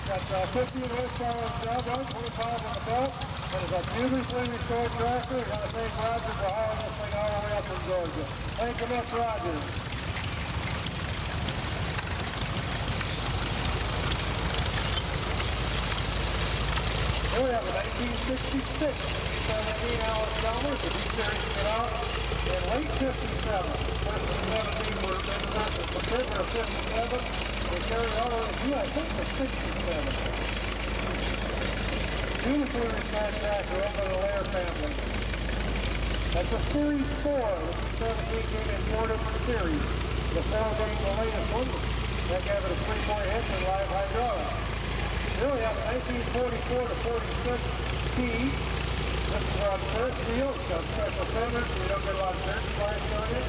It's got 15 horsepower on the drawbar, 25 on the belt. And it's a beautifully restored tractor. We're going to thank Roger for hauling this thing all the way up from Georgia. Thank you much, Roger. Here we have a 1966 17 Allis-Chalmers. The D-Series came out in late 57. First and 17 were manufactured for September of 57. They carried all the way through, I think, to 67. Beautifully restored tractor owned by the Lair family. That's a Series 4. The D-17 came in 4 different series. The 4 being the latest one. That gave it a 3-point hitch and live hydraulics. Here we have a 1944 to 46 T. This is on first wheel. It's got special fenders. We don't get a lot of dirt splash on it.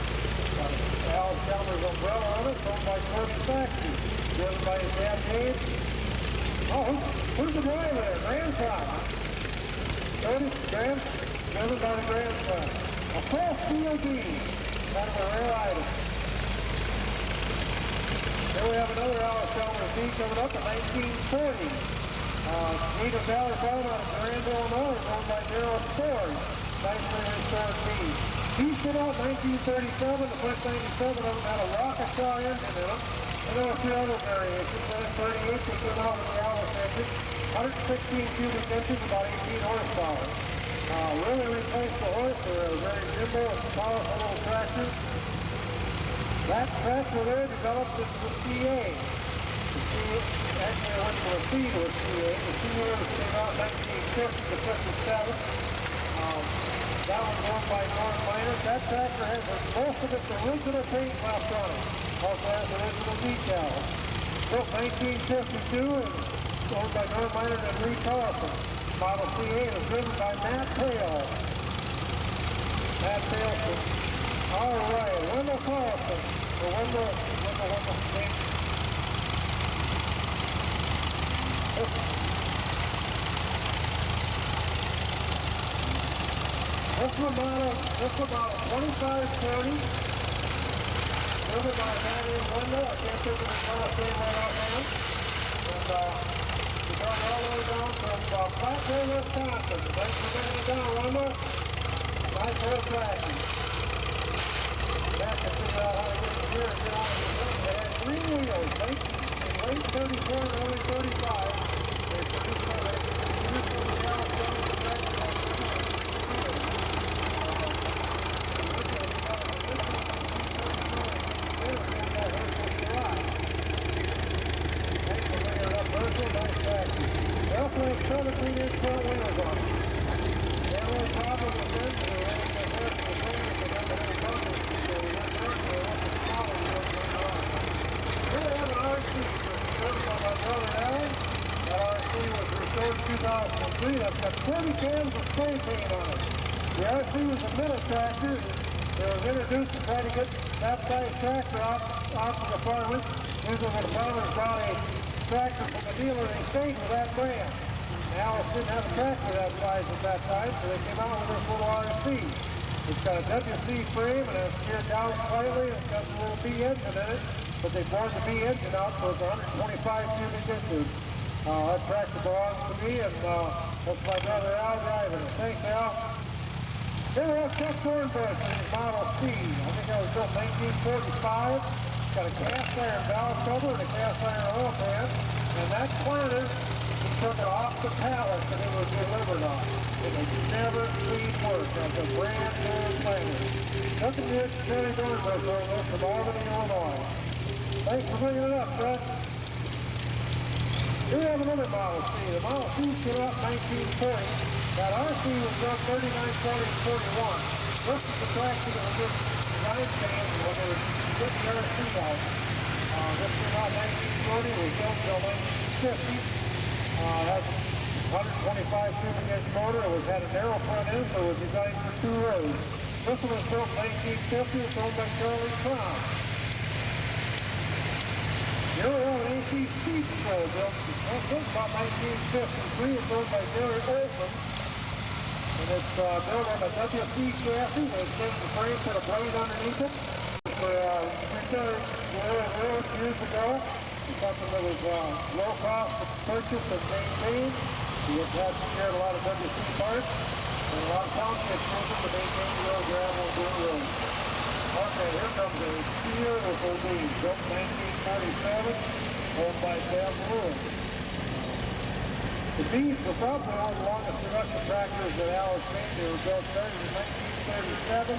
Allis-Chalmers umbrella on it. Owned by Corby Factory. Driven by his dad, Dave. Oh, who's the driver there? Grandson. Driven by the grandson. A full COD. Kind of a rare item. Here we have another Allis-Chalmers D coming up in 1940. Needham Valley Farm out of Durand, Illinois, owned by Darrell Ford. Nicely restored D. He stood out in 1937. The first 97 of them had a rocket car engine in them. And there were a few other variations. Then 38 was come out with the Allis engine. 116 cubic inches, about 18 horsepower. Really replaced the horse. They're a very nimble and powerful little tractor. That tractor there developed into the CA. The CA actually went from a C to a CA. The CA was came out in 1950 to 57. That was owned by Norm Meinert. That tractor has most of its original paint left on it. Also has original decals. Built 1952 and owned by Norm Meinert and Lee Carlson. Model CA is driven by Matt Hale. Matt Hale. All right, Wendell Carlson. The Wendell State. This one model 2530. Driven by Matt and Wendell. I can't think of the Carlson name right offhand. And we go all the way down from Platteville, Wisconsin. Thanks for bringing it down, Wendell. Nice old tractor. Back to figure out how to get it here and get on the thing. They had 3 wheels, in late 34 and early 35. They produced the Allis-Chalmers tractor on the They also have 17-inch front wheels on it. The only problem with this is they have to work with the 40 cans of spray paint on it. The RC was a middle tractor. It was introduced to try to get that size tractor off to the farmers. Usually when the farmers bought a tractor from the dealer, they stayed with that brand. Allis didn't have a tractor that size at that time, so they came out with this little RC. It's got a WC frame and it's geared down slightly and it's got a little B engine in it, but they bored the B engine out so it's 125 cubic inches. That tractor belongs to me and that's my brother Al driving it. Thanks, Al. Then we have Chuck Thornbush in his Model C. I think that was built 1945. It's got a cast iron valve cover and a cast iron oil pan. And that planter, he took it off the pallet that it was delivered on. It was never seen work. That's a brand new planter. Nothing good to Terry Thornbush on this from Albany, Illinois. Thanks for bringing it up, Fred. Here we have another Model C. The Model C came out in 1940. That RC was built 39, 40, and 41. This is the tractor that was just design stands when they were getting the RC out. This came out in 1940. It was built until 1950. Has 125 cubic inch motor. It had a narrow front end, so it was designed for 2 rows. This one was built in 1950. It's owned by Charlie Crown. Here we have an AC Speed Patrol built about 1953. It's owned by Gary Olson. And it's built on a WC chassis with a certain frame for the blade underneath it. For retired years ago, it's something that was low cost to purchase and maintain. We have had shared a lot of WC parts and a lot of townships using to maintain the old gravel and dirt roads. Okay, here comes a beautiful beam, built in 1947, owned by Sam Lewis. The beams were probably one of the longest production tractors that Allis made. They were built started in 1937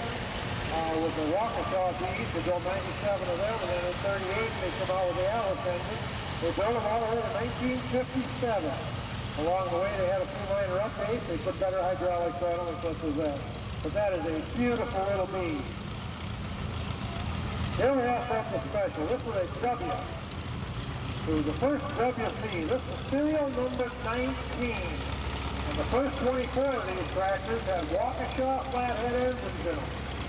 with the Waukesha beams. They built 97 of them, and then in 38 they come out with the Allis engine. They built them all the way to 1957. Along the way they had a few minor updates. They put better hydraulics on them and such as that. But that is a beautiful little beam. Here we have something special. This is a W. It was the first WC. This is serial number 19. And the first 24 of these tractors had Waukesha flathead engines in them.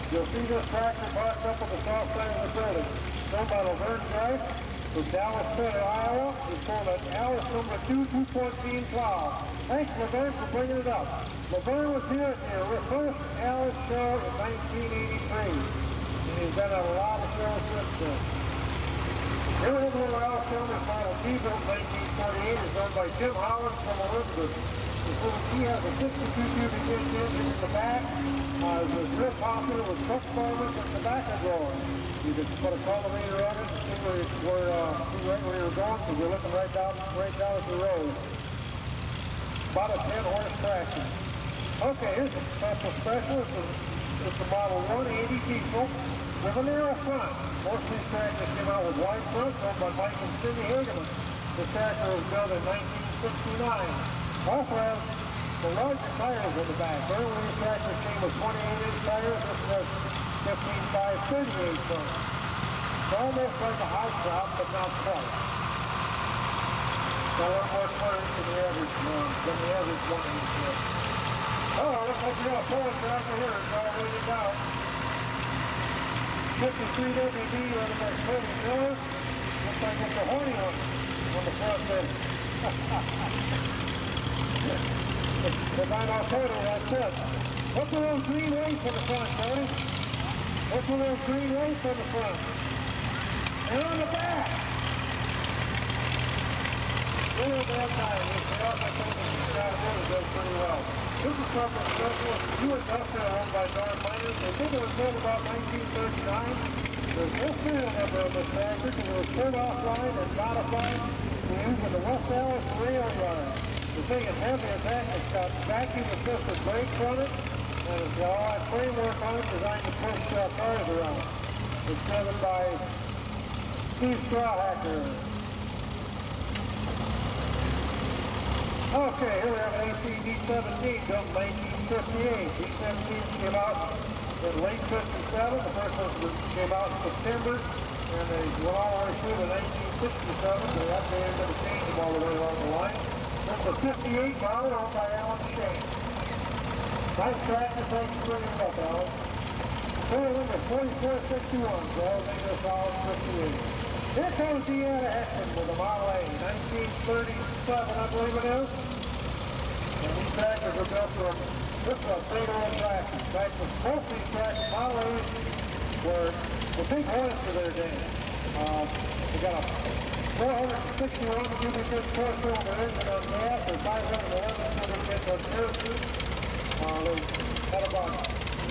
You'll see this tractor parked up on the south side of the building. Sold by Laverne Drive from Dallas Center, Iowa. It's called an Allis number 214 plow. Thanks, Laverne, for bringing it up. Laverne was here at the first Allis show in 1983. And he's been on a lot of shows since then. Here we have a little Allis-Chalmers Model T built in 1948. It's owned by Jim Howard from Elizabeth. This little T has a 62 cubic inch engine in the back. It was real popular with truck farmers and tobacco growers. You could put a collimator on it and see where you're going, because you're looking right down at the road. About a 10-horse tractor. Okay, here's a special. It's a Model 180 diesel with a narrow front. Most of these tractors came out with wide fronts, owned by Mike and Cindy Hageman. This tractor was built in 1969. Also has the larger tires in the back. Earlier these tractors came with 28-inch tires. This has 15.5, 38 tons. It's almost like a house top, but not quite. Got a lot more tires than the average 180. Oh, looks like we got a pulling tractor here. It's all weighted down. 53 WD running by Cody Miller. Looks like it's a horny one on the front there. If I'm not Cody, that's it. What's the little green lace on the front, Cody? What's the little green lace on the front? And on the back. Little bad time. It's not like those does pretty well. This is something special. It's a new industrial owned by Don Meinert. They think it was built about 1939. There's no serial number on this tractor because it was pulled offline and modified to use in the West Allis rail yard. The thing is heavy as heck. It's got vacuum-assisted brakes on it, and it's got all that framework on it designed to push cars around. It's driven by Steve Strawhacker. Okay, here we have an AC D17 built in 1958. D17 came out in late 57. The first one came out in September, and they went all the way through to 1967. They updated them and changed them all the way along the line. That's a 58 model owned by Alan Shane. Nice tractor, thanks for bringing it up, Alan. Serial number 4461, so I'll make this all 58. Here comes Deanna Heckman with a Model A, 1937, I believe it is. And these tractors are built from, this is a big old tractor. In fact, most of these tractors, Model A's, were the big horse for their day. They got a 461 cubic foot four-cylinder engine on gas, or 511 cubic foot on kerosene. They had about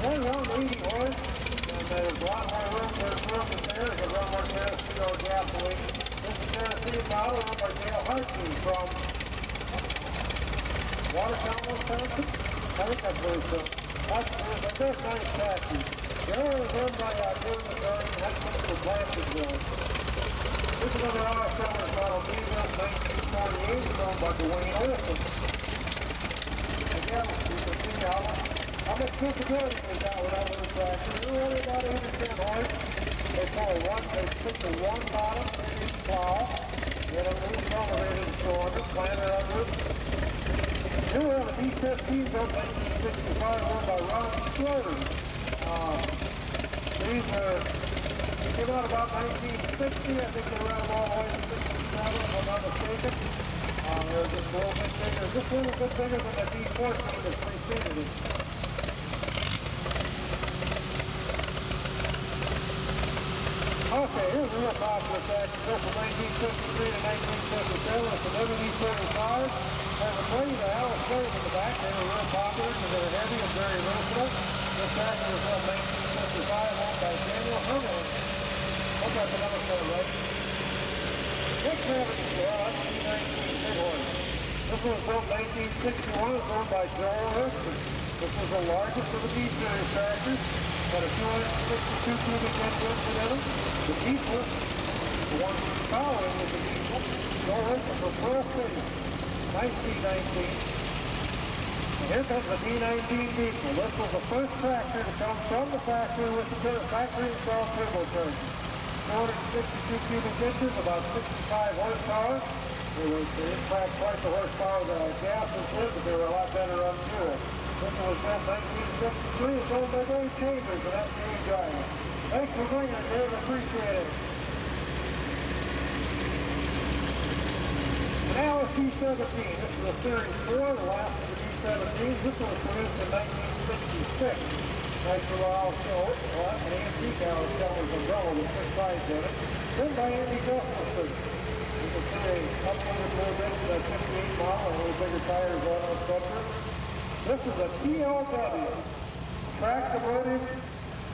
around 80 horse, and there's a lot more room for improvement there. They could run more kerosene or gasoline. This is a kerosene model owned by Dale Hartley from Watertown, Wisconsin. I think that's where it's from. They're both nice tractors. The other was owned by Gordon McGarry, and that's one for Blanchardville. This is another Allis-Chalmers model diesel, 1948, it's owned by Dwayne Olson. Again, you can see how much capability they got with that little tractor. They're only about 810 horse. They put the one bottom, they plow, and a little elevated cylinder, planter under it. Here we have a D15 built 1965, owned by Ron Schroeder. These came out about 1960. I think they ran all the way to 67, if I'm not mistaken. They're just a little bit bigger. Just a little bit bigger than the D14 that preceded it. Okay, here's a real popular tractor built from 1953 to 1957. It's an WD-35. Has a blade of Allis-Chalmers in the back. They were real popular because they were heavy and very versatile. This tractor was built 1955, owned by Daniel Rumley. Hope that's another one, right? This tractor, well, that's a D19 Bighorn. This one was built 1961. It's owned by Joel Hurston. This was the largest of the D-series tractors. Got a 262 cubic inch engine in them. The diesel, the one following is the diesel. Joel Hurston from Pearl City, 1919. Here comes the D19 diesel. This was the first tractor to come from the factory with the factory installed turbocharger. 462 cubic inches, about 65 horsepower. They didn't pack quite the horsepower that gas was with, but they were a lot better on fuel. This one was built 1963. It's owned by Dave Chambers, and that's Dave Driver. Thanks for bringing it, Dave. Appreciate it. An Allis-Chalmers D17. This is a Series 4, the last of the D17s. This one was produced in 1966. Nice little Allis-Chalmers. Well, that's an antique Allis-Chalmers umbrella with 6 sides in it. Written by Andy Gustafson. You can see a updated little bit to that 58 model, a little bigger tires on the center. This is a TLW. Track motive.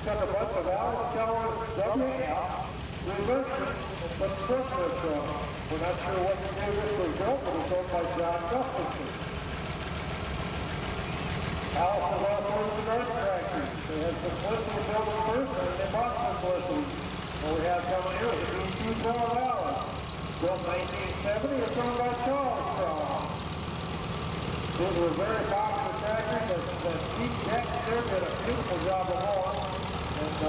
Got a bunch of Allis-Chalmers WL. Reverse and put structure on. We're not sure what the year this was built, but it's owned by John Gustafson. Allis was also in the North tractors. They had Simplicity built them first, and they bought Simplicity. What we have coming here is a D2 Allis. Built 1970, it's owned by Charles Strong. These were very popular tractors that Pete Jackson did a beautiful job of on. And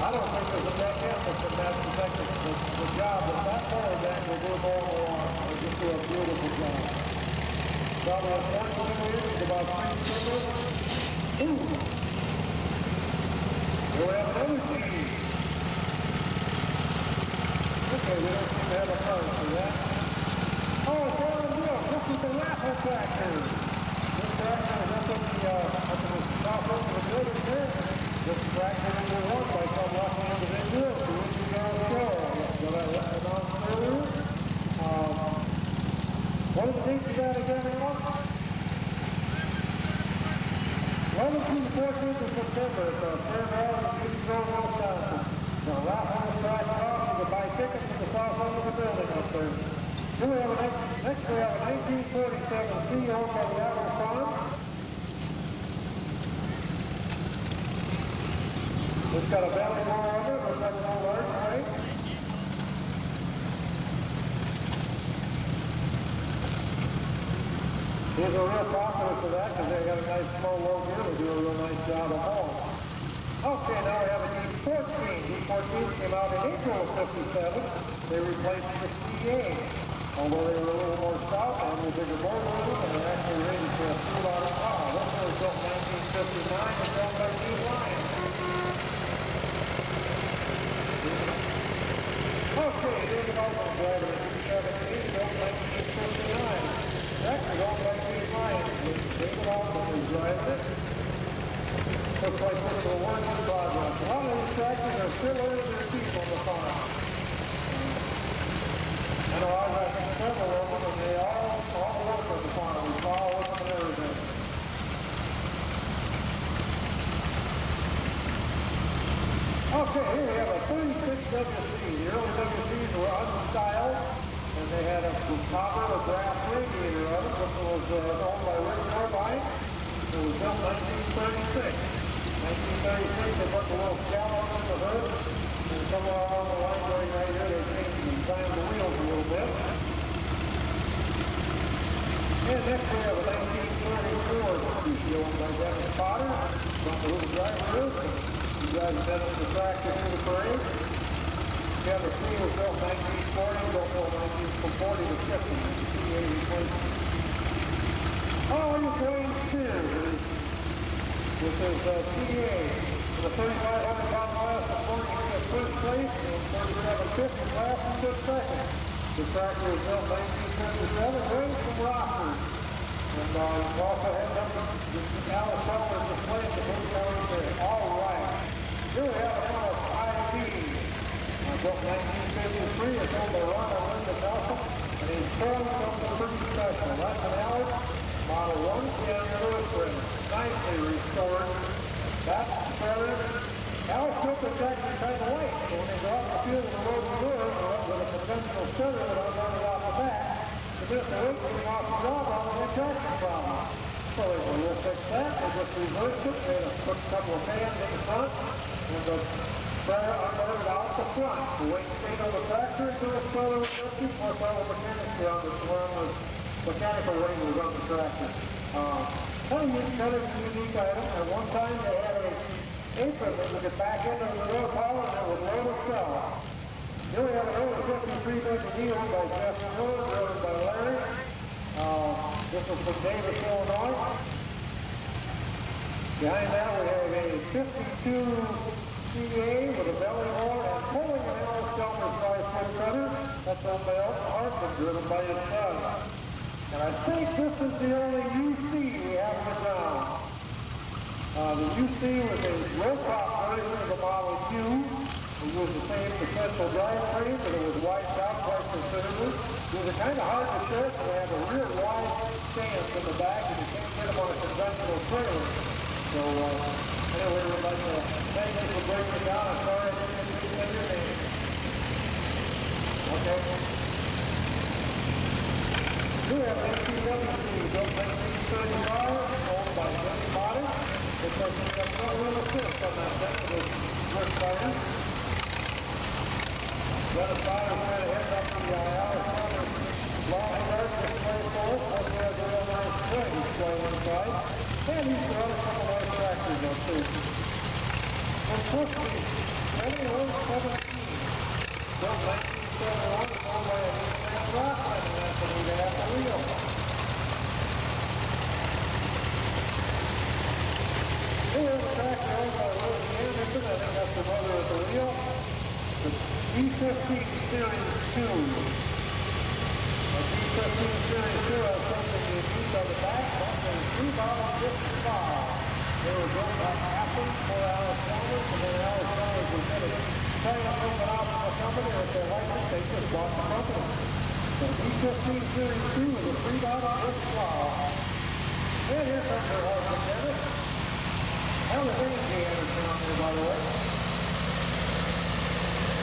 I don't think there's a deck effort from that perspective. The job of that forward deck will do more on. They just do a beautiful job. Probably a 14 years, about 3 singles. Ooh! Here we have another G. Okay, we don't seem to have a part for that. Oh, it's all in deal. This is the raffle tractor. This tractor is up in the south end of the building here. This tractor is owned by some lucky individual who is the show. What I announced earlier. What is the date you got again, Alan? 11th through the 14th of September at the Fair Valley in Eastern Wisconsin. The raffle track off. You can buy tickets to the south end of the building up there. Next we have a 1947 C owned by the Apple Farm. It's got a belly bar on it, but that's no large, right? These are real popular for that because they got a nice small load here. They do a real nice job of hauling. Okay, now we have a D14. D14 came out in April of 57. They replaced the CA. Although they were a little more stout and a bigger motor with them, and they're actually rated for a 3 power. This one was built in 1959 and built by Steve Ryan. Okay, here's an open driver, 217, built in 1959. Tractor owned by Steve Ryan. David Altman is driving it. Looks like this is a work in progress. A lot of these tractors are still earning their keep on the farm. I know I've had several of them, and they all work on the farm. We follow them and everything. Okay, here we have a 36 WC. The early WCs were unstyled, and they had a copper or brass radiator on it, which was owned by Rick Norbine. It was built in 1936. 1936, they put the little scallop in the hood, and somewhere along the line going right here, they changed and designed the wheels a little bit. And next we have a 1934 Buisker owned by Dennis Potter. Don't know who the driver is, but he drives Dennis the tractor through the parade. The other C was built 1940, built from 1940 to 50, the C80 Oh, you're going Steers. This is CDA. The 3,500 pound class is working at first place and 3750 class in fifth second. The tractor was built 1957, raised from Rockford. And you also had them, Allis-Chalmers displayed the book down there. All right. Here we have an Allis-IV. Built 1953, it's owned by Ron and Linda Nelson, and he's totally something pretty special. That's an Allis Model 110 Lewis spreader, nicely restored. That's the spreader. Allis took the tractor kind of late, so when they go out in the field with the road manure with a conventional spreader that I running off the back, the bit of weight getting off the job on the traction problem. So they said, we'll fix that. They just reversed it. They put a couple of fans in the front, and the spreader unloaded out the front. The weight stayed on the tractor until the spreader was empty, plus all the mechanics around the mechanical weight was on the tractor. Kind of unique item. At one time they had a apron that would get back into the road power and it would load itself. Here we have an early 53 Buisker owned by Jeff Miller, driven by Larry. This is from Davis, Illinois. Behind that we have a 52 CA with a belly motor and pulling an Allis-Chalmers 5-foot cutter. That's owned by Elton Hartman, driven by his son. And I think this is the only UC we have on the ground. The UC was a low-top version of the Model Q. It was the same successful drivetrain, but it was wiped out quite considerably. It was kind of hard to shirt, so they have a real wide stance in the back, and you can't get them on a conventional trailer. So, anyway, we'd like to thank you for breaking it down. I'm sorry I didn't say your name. Okay. We have 18WC, built 1935, owned by Dennis Potter. Looks like we have no real assist on that thing with this work fire. Dennis Potter trying to head up the Allis-Chalmers long yard display for us. Also has a real nice swing display inside. And he's got a couple of tractors on too. And Buisker, 2117, built 1971, owned by a man Rockman, and that's the need to have the wheel. Here's a tractor owned by Rose Anderson, I think that's the mother of the wheel. The D15 Series 2. The D15 Series 2 has something unique on the back, something $3.55. They were built by Athens for Allis-Chalmers, and then Allis-Chalmers was going to try to move it out from the company, or if they liked it, they just bought the company. The D15 Series 2 is a $3.55. And here comes her husband, Dennis. How the things he Anderson on there, by the way.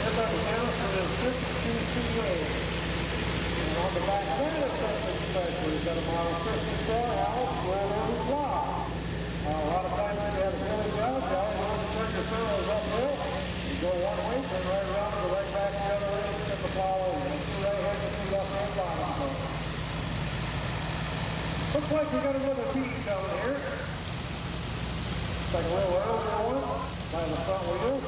Here's our Dennis with his 52 CA. And on the back of that is something special. He's got a Model 54 Allis rolled over fly. A lot of times when you have a silly job, you always want to turn your furrows uphill. You go one way, turn right around, go right back the other way, and get the plow over. And see right ahead and see left hand bottom. Looks like we got another piece down here. Looks like a little earlier one by the front wheel.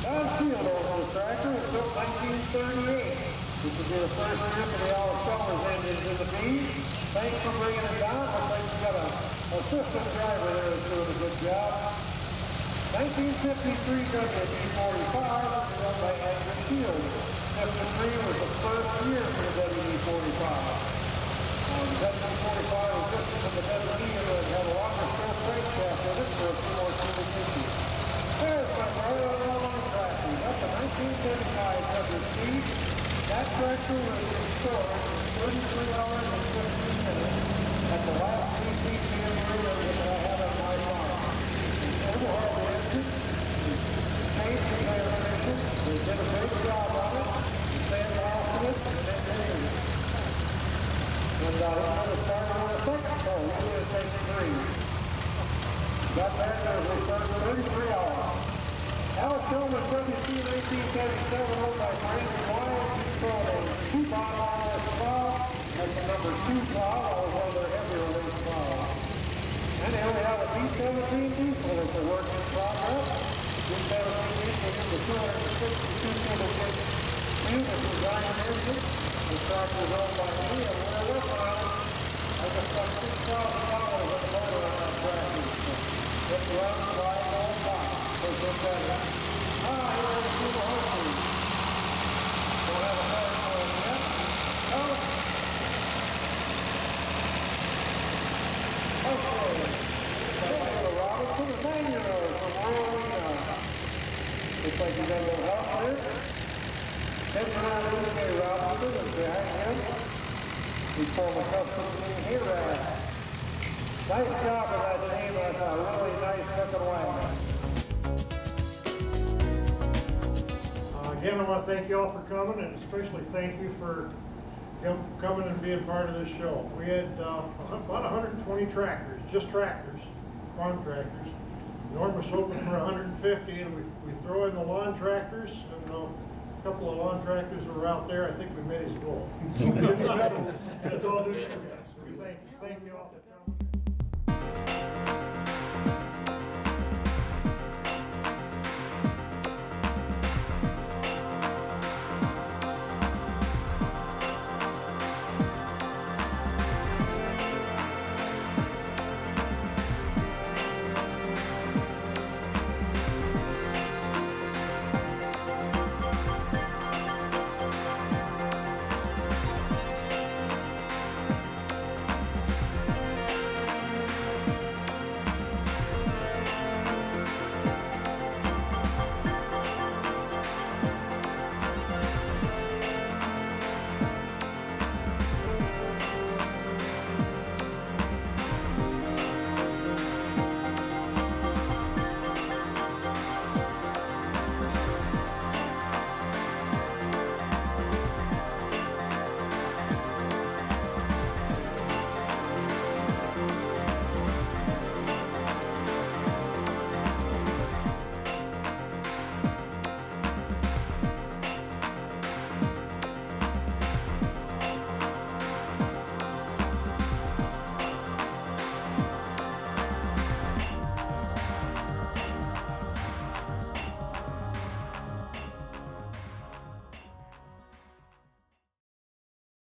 Field owns the tractor until 1938. This will be the first trip of the Allis-Chalmers engines in the feed. Thanks for bringing it down. Looks like you've got an assistant driver there that's doing a good job. 1953 WD-45 was run by Edwin Field. 53 was the first year for the WD-45. The WD-45 was listed in the WD and had a longer stroke crankshaft with it for a few more cubic inches. There's my brother line tractor. That's a 1935 WD. That tractor was restored in 33 hours and 15 minutes at the last PCCM relay that I had on my farm. Overhauled the engine, changed the transmission, they did a great job on it, sandblasted it, and then cleaned it. And he would have started on the second hole, he would have taken 3. Got there, we started 33 hours. Allis-Chalmers WC 1977 owned by Brandon Wild. He sold a 2-bottle on this plow. That's the number 2 plow. That was one of their heavier weight plows. And they only have a D17 diesel that's a work in progress. D17 diesel is a 262 cubic inch tube with design engine. The tractor is owned by me, and when I work on it, I just spent $6,000 on the motor on that tractor. It runs right on top. So good better. Here are the two horses. Don't have a horse on yet. Oh. Okay. Taylor Robinson, a 9-year-old from Rumley. Looks like he's got a little help there. 10-year-old Luke Robinson is behind him. He's from a custom team here. Nice job of that team. That's a really nice looking wagon. Again, I want to thank you all for coming, and especially thank you for coming and being part of this show. We had about 120 tractors, just tractors, farm tractors. Norm was hoping for 150, and we throw in the lawn tractors, and a couple of lawn tractors that were out there. I think we made his goal. And it's all new. So we thank you all.